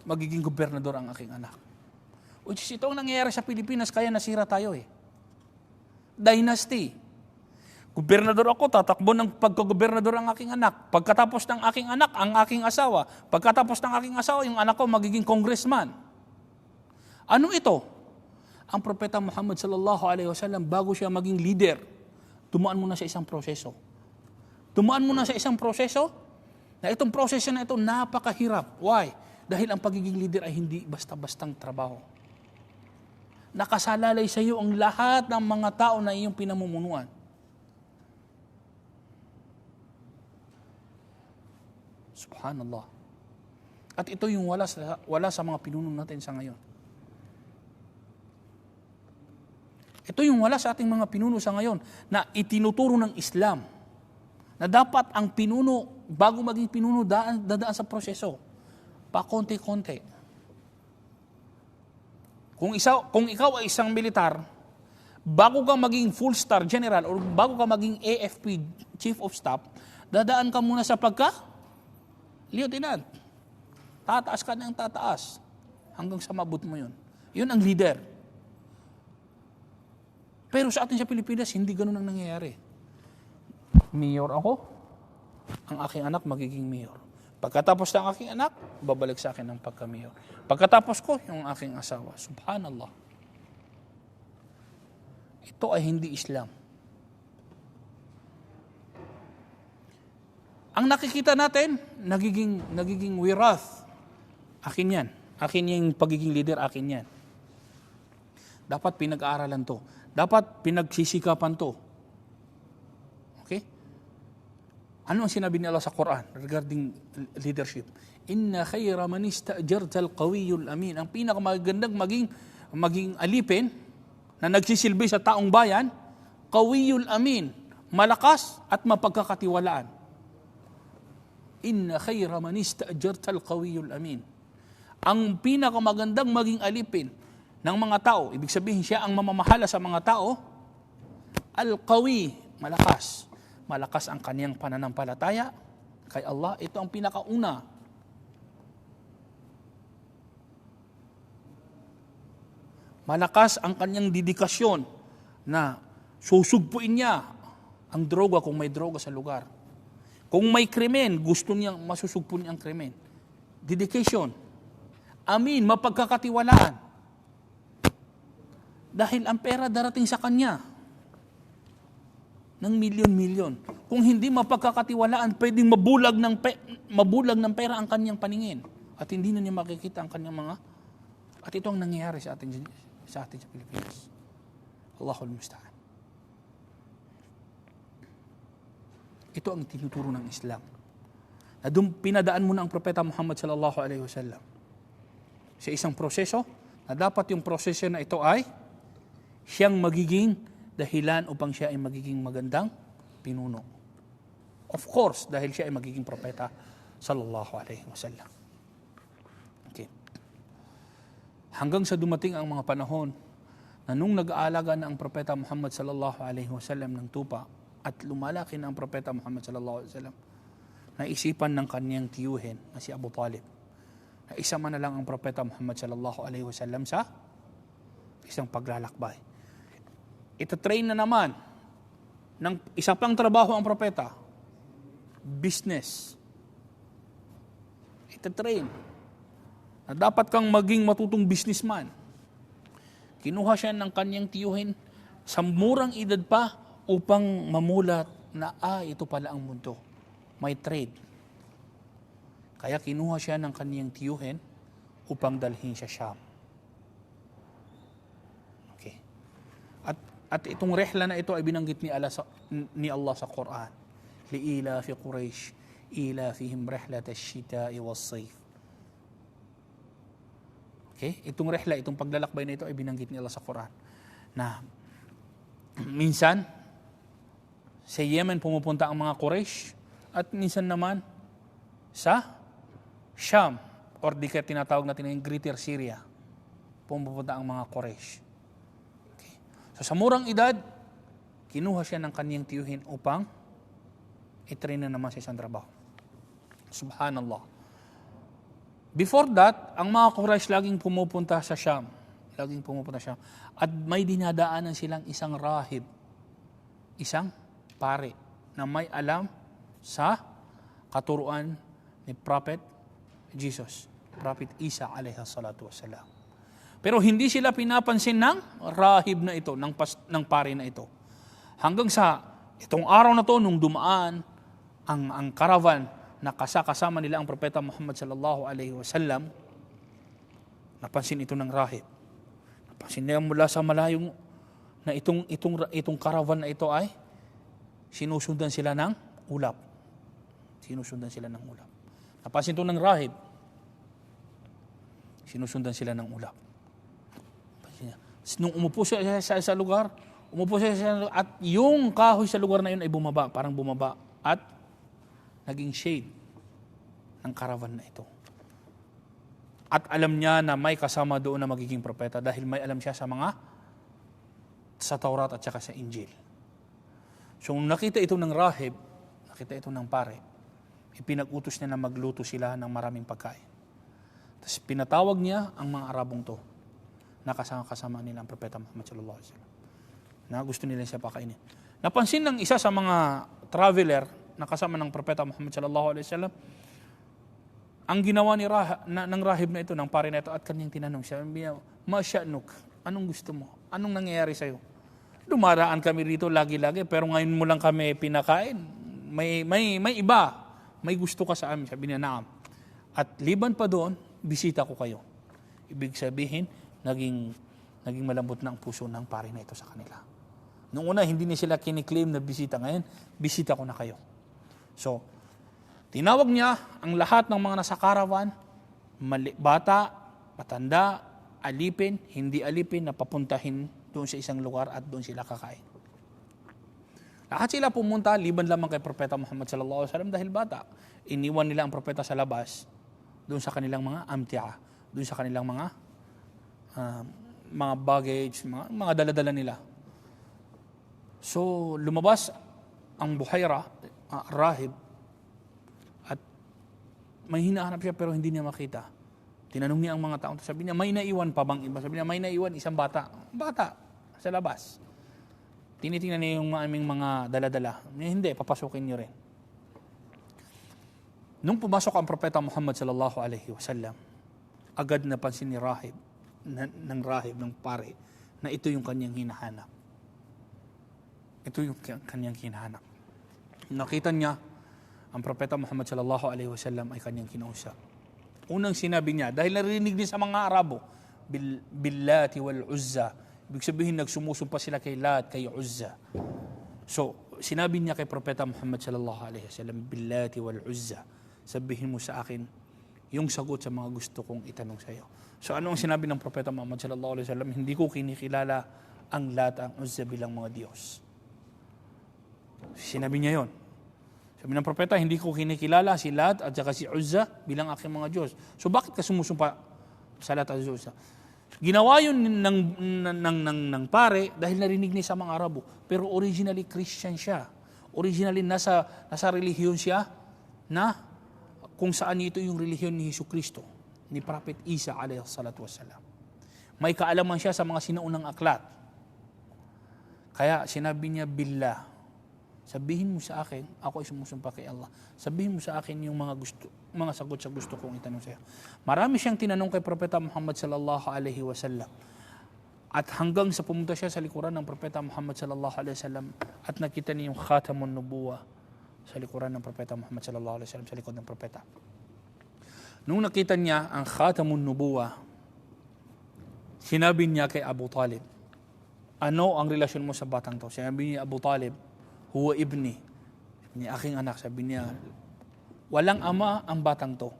magiging gobernador ang aking anak. Which is ito ang nangyayari sa Pilipinas, kaya nasira tayo eh. Dynasty. Gobernador ako, tatakbo ng pagkagobernador ang aking anak. Pagkatapos ng aking anak, ang aking asawa. Pagkatapos ng aking asawa, yung anak ko magiging congressman. Ano ito? Ang Propeta Muhammad sallallahu alaihi wasallam, bago siya maging leader, dumaan muna sa isang proseso. Dumaan muna sa isang proseso, na itong proseso na ito napakahirap. Why? Dahil ang pagiging leader ay hindi basta-bastang trabaho. Nakasalalay sa iyo ang lahat ng mga tao na iyong pinamumunuan. Subhanallah. At ito yung wala sa mga pinuno natin sa ngayon. Ito yung wala sa ating mga pinuno sa ngayon na itinuturo ng Islam na dapat ang pinuno, bago maging pinuno, dadaan sa proseso. Pa-konti-konti. Kung ikaw ay isang militar, bago ka maging full star general o bago ka maging AFP, Chief of Staff, dadaan ka muna sa lieutenant. Tataas ka ng tataas hanggang sa mabut mo yun. Yun ang leader. Pero sa atin sa Pilipinas, hindi ganun ang nangyayari. mayor ako, ang aking anak magiging mayor. Pagkatapos ng aking anak, babalik sa akin ang pagka-mayor. Pagkatapos ko, yung aking asawa. Subhanallah. Ito ay hindi Islam. Ang nakikita natin, nagiging wirath. Akin yan. Akin yung pagiging leader, akin yan. Dapat pinag-aaralan to. Dapat pinagsisikapan to. Okay? Ano ang sinabi ni Allah sa Quran regarding leadership? Inna khayra man ista'jarta al-qawiyyul amin. Ang pinakamagandang maging alipin na nagsisilbi sa taong bayan, qawiyyul amin, malakas at mapagkakatiwalaan. Inna khayra man ista'jarta al-qawiyyul amin. Ang pinakamagandang maging alipin ng mga tao, ibig sabihin siya ang mamamahala sa mga tao, al-qawi, malakas. Malakas ang kaniyang pananampalataya kay Allah. Ito ang pinakauna. Malakas ang kaniyang dedikasyon na susugpuin niya ang droga kung may droga sa lugar. Kung may krimen, gusto niyang masusugpo niya ang krimen. Dedication. Amin, mapagkakatiwalaan. Dahil ang pera darating sa kanya ng milyon-milyon. Kung hindi mapagkakatiwalaan, pwedeng mabulag ng pera ang kanyang paningin. At hindi na niya makikita ang kanyang mga... At ito ang nangyayari sa atin sa Pilipinas. Allahul musta'an. Ito ang tinuturo ng Islam. Na pinadaan mo na ang Propeta Muhammad sallallahu alaihi wasallam sa isang proseso na dapat yung proseso na ito ay siyang magiging dahilan upang siya ay magiging magandang pinuno. Of course, dahil siya ay magiging propeta sallallahu alaihi wasallam. Okay. Hanggang sa dumating ang mga panahon na nung nag-aalaga na ang propeta Muhammad sallallahu alaihi wasallam ng tupa at lumalaki na ang propeta Muhammad sallallahu alaihi wasallam, naisipan ng kanyang tiyuhin na si Abu Talib na isama na lang ang propeta Muhammad sallallahu alaihi wasallam sa isang paglalakbay. Itatrain na naman ng isa pang trabaho ang propeta, business. Itatrain na dapat kang maging matutong businessman. Kinuha siya ng kanyang tiyuhin sa murang edad pa upang mamulat na ito pala ang mundo. May trade. Kaya kinuha siya ng kanyang tiyuhin upang dalhin siya Sham. Okay. At itong rehla na ito ay binanggit ni Allah sa Quran. Liila fi Quraysh, ila fihim rehlat ash-shita'i was-sayf. Okay? Itong rehla, itong paglalakbay na ito ay binanggit ni Allah sa Quran. Na minsan sa Yemen pumupunta ang mga Quraysh at minsan naman sa Sham or di kaya tinatawag natin yung Greater Syria pumupunta ang mga Quraysh. So sa murang edad, kinuha siya ng kanyang tiyuhin upang itrain na naman sa isang trabaho. Subhanallah. Before that, ang mga Quraysh laging pumupunta sa Sham. Laging pumupunta sa Sham. At may dinadaanan silang isang rahib. Isang pare na may alam sa katuruan ni Prophet Jesus. Prophet Isa alayhi salatu wassalam. Pero hindi sila pinapansin ng rahib na ito, ng pare na ito. Hanggang sa itong araw na to, nung dumaan ang caravan na kasama nila ang Propeta Muhammad sallallahu alaihi wasallam, napansin ito ng rahib. Napansin niya mula sa malayong na itong caravan na ito ay sinusundan sila ng ulap. Sinusundan sila ng ulap. Napansin ito ng rahib. Sinusundan sila ng ulap. Nung umupo siya sa lugar, at yung kahoy sa lugar na yun ay bumaba, parang bumaba, at naging shade ng caravan na ito. At alam niya na may kasama doon na magiging propeta dahil may alam siya sa Taurat at saka sa Injil. So kung nakita ito ng rahib, nakita ito ng pare, ipinag-utos niya na magluto sila ng maraming pagkain. Tapos pinatawag niya ang mga Arabong to na kasama nila ang Propeta Muhammad sallallahu alaihi wasallam na gusto nila siya pakainin. Napansin ng isa sa mga traveler na kasama ng Propeta Muhammad sallallahu alaihi wasallam, ang ginawa ng rahib na ito, ng pare na ito, at kanyang tinanong siya, ma sya'nuk, anong gusto mo? Anong nangyayari sa'yo? Dumaraan kami rito lagi-lagi, pero ngayon mo lang kami pinakain. May iba, may gusto ka sa amin. Sabi niya, naam. At liban pa doon, bisita ko kayo. Ibig sabihin, naging malambot na ang puso ng pare na ito sa kanila. Noong una, hindi niya sila kiniklaim na bisita. Ngayon, bisita ko na kayo. So, tinawag niya ang lahat ng mga nasa caravan, bata, matanda, alipin, hindi alipin, na papuntahin doon sa isang lugar at doon sila kakain. Lahat sila pumunta, liban lamang kay Propeta Muhammad sallallahu alaihi wasallam dahil bata. Iniwan nila ang propeta sa labas, doon sa kanilang mga amti'a, doon sa kanilang mga baggage, mga dala-dala nila. So, lumabas ang Buhaira, rahib, at may hinahanap siya pero hindi niya makita. Tinanong niya ang mga tao. Sabi niya, may naiwan pa bang iba? Sabi niya, may naiwan isang bata. Bata, sa labas. Tinitingnan niya yung aming mga dala-dala. Hindi, papasukin niyo rin. Nung pumasok ang Propeta Muhammad sallallahu alaihi wasallam, agad napansin ni rahib, ng pare, na ito yung kanyang hinahanap. Ito yung kanyang hinahanap. Nakita niya, ang Propeta Muhammad sallallahu alaihi wasallam ay kanyang kinausap. Unang sinabi niya, dahil narinig din sa mga Arabo, Billati wal Uzza. Ibig sabihin, nagsumusumpa sila kay Lat, kay Uzza. So, sinabi niya kay Propeta Muhammad sallallahu alaihi wasallam, Billati wal Uzza. Sabihin mo sa akin yung sagot sa mga gusto kong itanong sa iyo. So, ano ang sinabi ng Propeta Muhammad sallallahu alaihi wasallam? Hindi ko kinikilala ang Lat, ang Uzza bilang mga Diyos. Sinabi niya yon. Sabi ng Propeta, hindi ko kinikilala si Lat at saka si Uzza bilang aking mga Diyos. So bakit ka sumusumpa sa Lat at Uzza? Ginawa yun ng pare dahil narinig niya sa mga Arabo. Pero originally Christian siya. Originally nasa relihiyon siya na kung saan ito yung relihiyon ni Jesucristo, ni Prophet Isa alayhi salatu wassalam. May kaalaman siya sa mga sinaunang aklat. Kaya sinabi niya, Billah, sabihin mo sa akin, ako ay sumusumpa kay Allah. Sabihin mo sa akin yung mga sagot sa gusto kong itanong sa iyo. Marami siyang tinanong kay Propeta Muhammad sallallahu alaihi wasallam. At hanggang sa pumunta siya sa likuran ng Propeta Muhammad sallallahu alaihi wasallam at nakita niya yung khatamun nubuwa sa likuran ng Propeta Muhammad sallallahu alaihi wasallam, sa likod ng propeta. Nung nakita niya ang khatamun nubuwa, sinabi niya kay Abu Talib, ano ang relasyon mo sa batang to? Sinabi niya, Abu Talib, huwa ibni, ni aking anak. Sabi niya, walang ama ang batang to.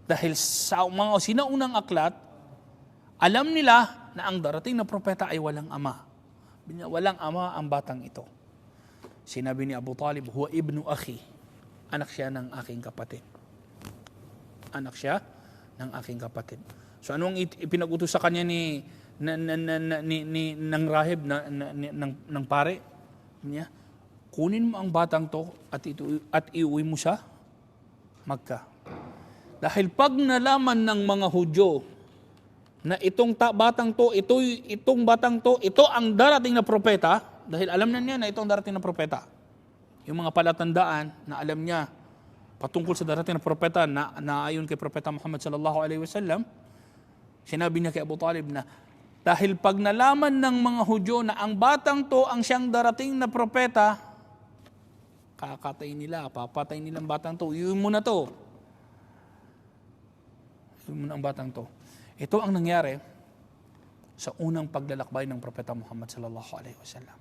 Dahil sa mga sinaunang aklat, alam nila na ang darating na propeta ay walang ama. Sabi niya, walang ama ang batang ito. Sinabi ni Abu Talib, huwa ibnu akhi, anak siya ng aking kapatid. Anak siya ng aking kapatid. So anong ipinag-utos sa kanya ng rahib ng pare niya? Kunin mo ang batang to at iuwi mo sa Makkah. Dahil pag nalaman ng mga Hudyo na itong batang to, ito ang darating na propeta, dahil alam na niya na ito ang darating na propeta. Yung mga palatandaan na alam niya patungkol sa darating na propeta na ayon kay Propeta Muhammad sallallahu alaihi wasallam, sinabi niya kay Abu Talib na dahil pag nalaman ng mga Hudyo na ang batang to ang siyang darating na propeta, kakatay nila, papatay nilang batang to. Iyon mo na to. Iyon mo na ang batang to. Ito ang nangyari sa unang paglalakbay ng Propeta Muhammad sallallahu alaihi wasallam.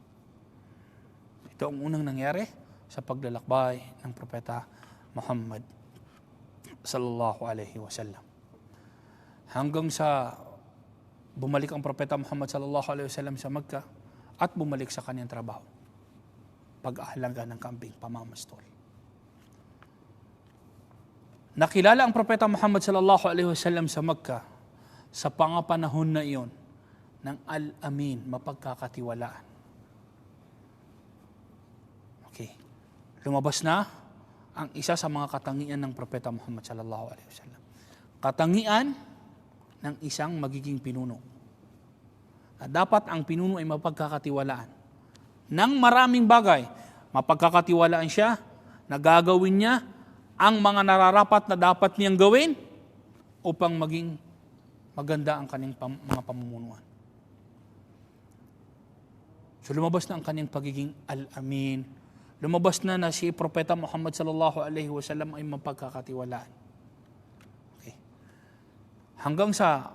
Ito ang unang nangyari sa paglalakbay ng Propeta Muhammad sallallahu alaihi wasallam. Hanggang sa bumalik ang Propeta Muhammad sallallahu alaihi wasallam sa Makkah at bumalik sa kanyang trabaho. Pag-aalaga ng kambing, pamamastol. Nakilala ang Propeta Muhammad sallallahu alaihi wasallam sa Makkah sa pangapanahon na iyon ng Al-Amin, mapagkakatiwalaan. Okay. Lumabas na ang isa sa mga katangian ng Propeta Muhammad sallallahu alaihi wasallam. Katangian ng isang magiging pinuno. Na dapat ang pinuno ay mapagkakatiwalaan ng maraming bagay. mapagkakatiwalaan siya, nagagawin niya ang mga nararapat na dapat niyang gawin upang maging maganda ang kanyang mga pamumunuan. So lumabas na ang kanyang pagiging al-amin. Lumabas na si Propeta Muhammad sallallahu alaihi wasallam ay mapagkakatiwalaan. Okay. Hanggang sa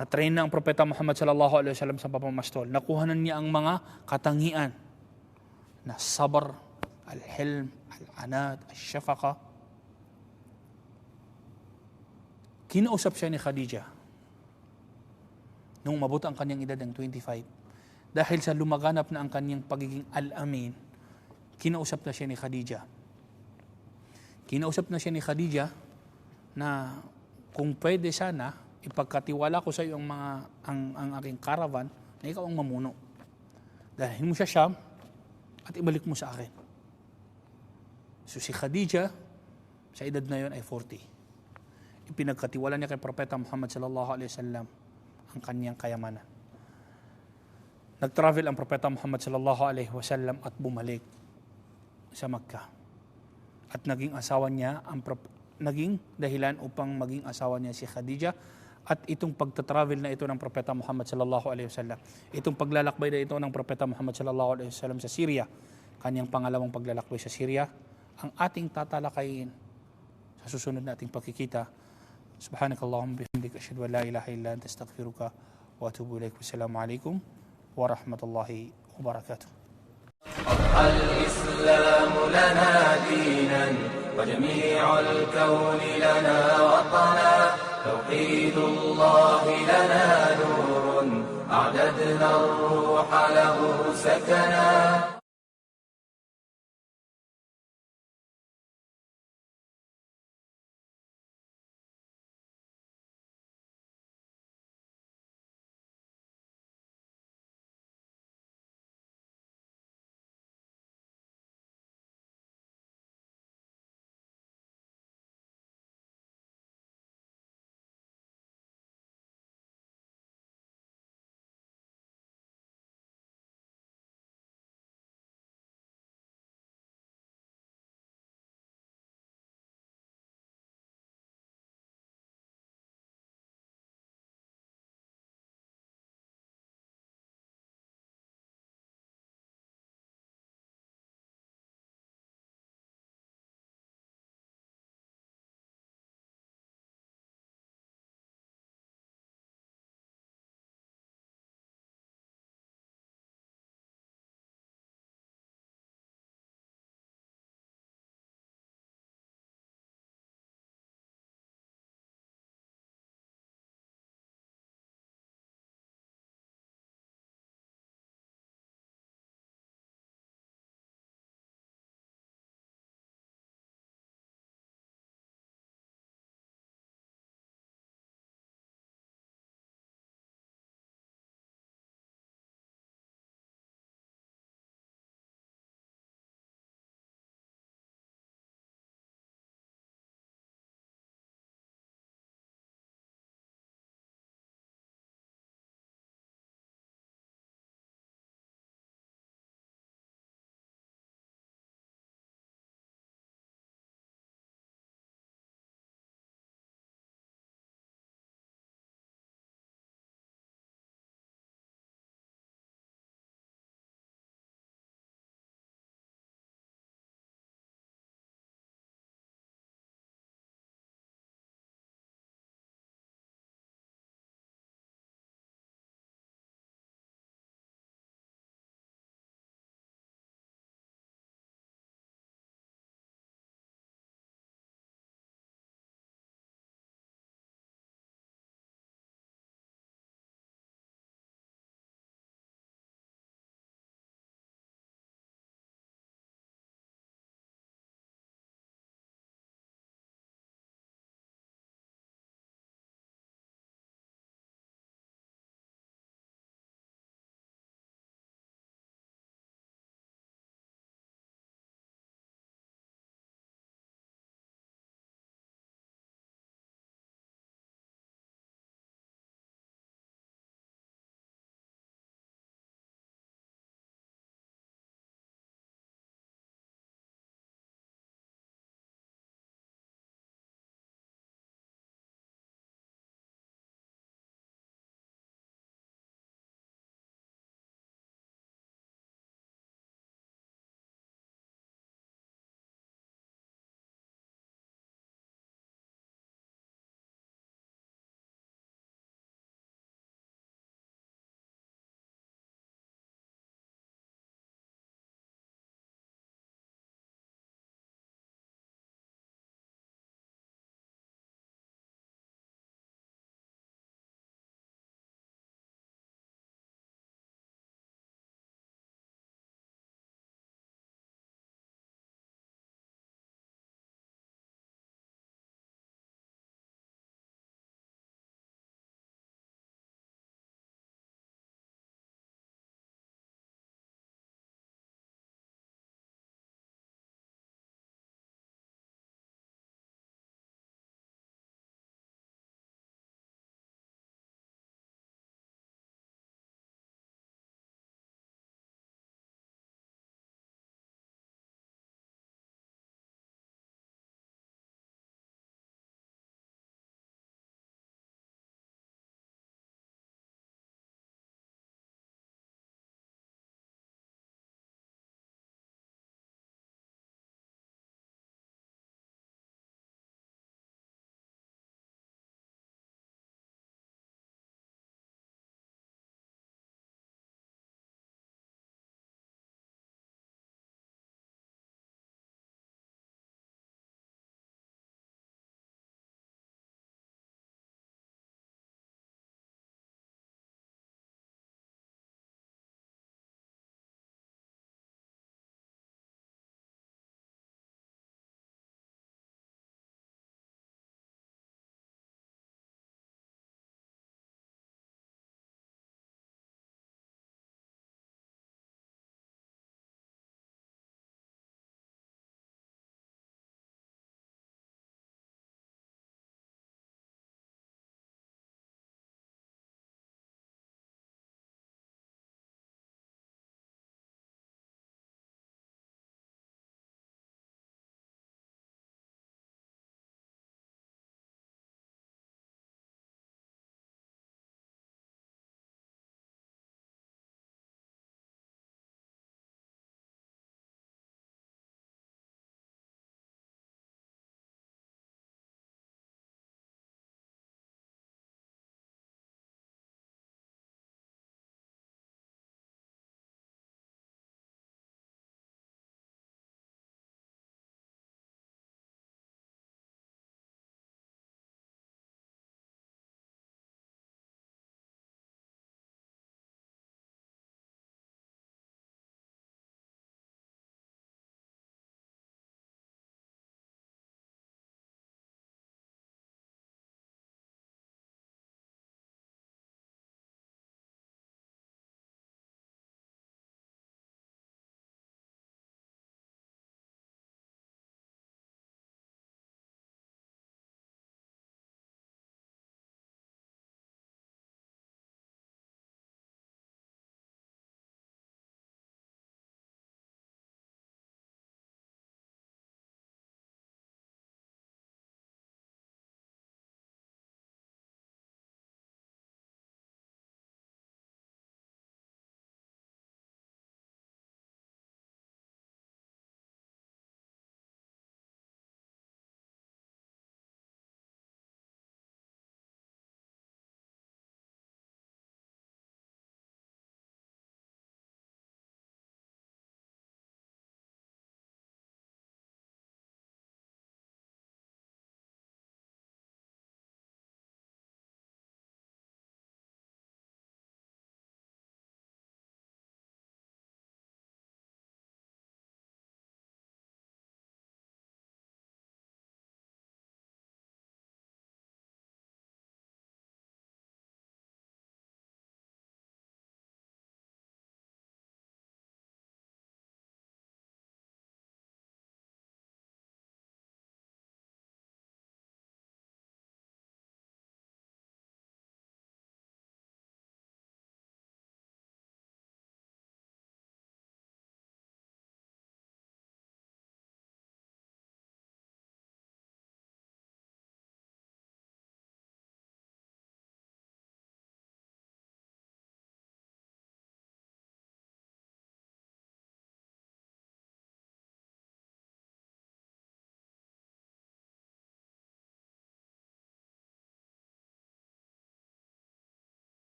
na-train na ang Propeta Muhammad sallallahu alaihi wasallam sa pamamastol, nakuhanan niya ang mga katangian na sabr, al-hilm, al-anad, al-shafaqa. Kinausap siya ni Khadija nung mabot ang kanyang edad ng 25. Dahil sa lumaganap na ang kanyang pagiging al-amin, kinausap na siya ni Khadija. Kinausap na siya ni Khadija na kung pwede sana, ipagkatiwala ko sa iyo ang aking caravan na ikaw ang mamuno. Dalhin mo siya Sham at ibalik mo sa akin. So si Khadija, sa edad na yon ay 40. Ipinagkatiwala niya kay Propeta Muhammad sallallahu alaihi wasallam ang kanyang kayamanan. Nag-travel ang Propeta Muhammad sallallahu alaihi wasallam at bumalik sa Makkah. At naging asawa niya naging dahilan upang maging asawa niya si Khadija. At itong pagta-travel na ito ng Propeta Muhammad sallallahu alaihi wasallam, itong paglalakbay na ito ng Propeta Muhammad sallallahu alaihi wasallam sa Syria, kanyang pangalawang paglalakbay sa Syria, ang ating tatalakayin sa susunod nating pagkikita. Subhanakallahumma bihamdika asyhadu an la ilaha illa anta astaghfiruka wa atubu ilaik. Wassalamu alaikum warahmatullahi wabarakatuh. الإسلام لنا دينا وجميع الكون لنا وطنا توحيد الله لنا نور أعددنا الروح له سكنا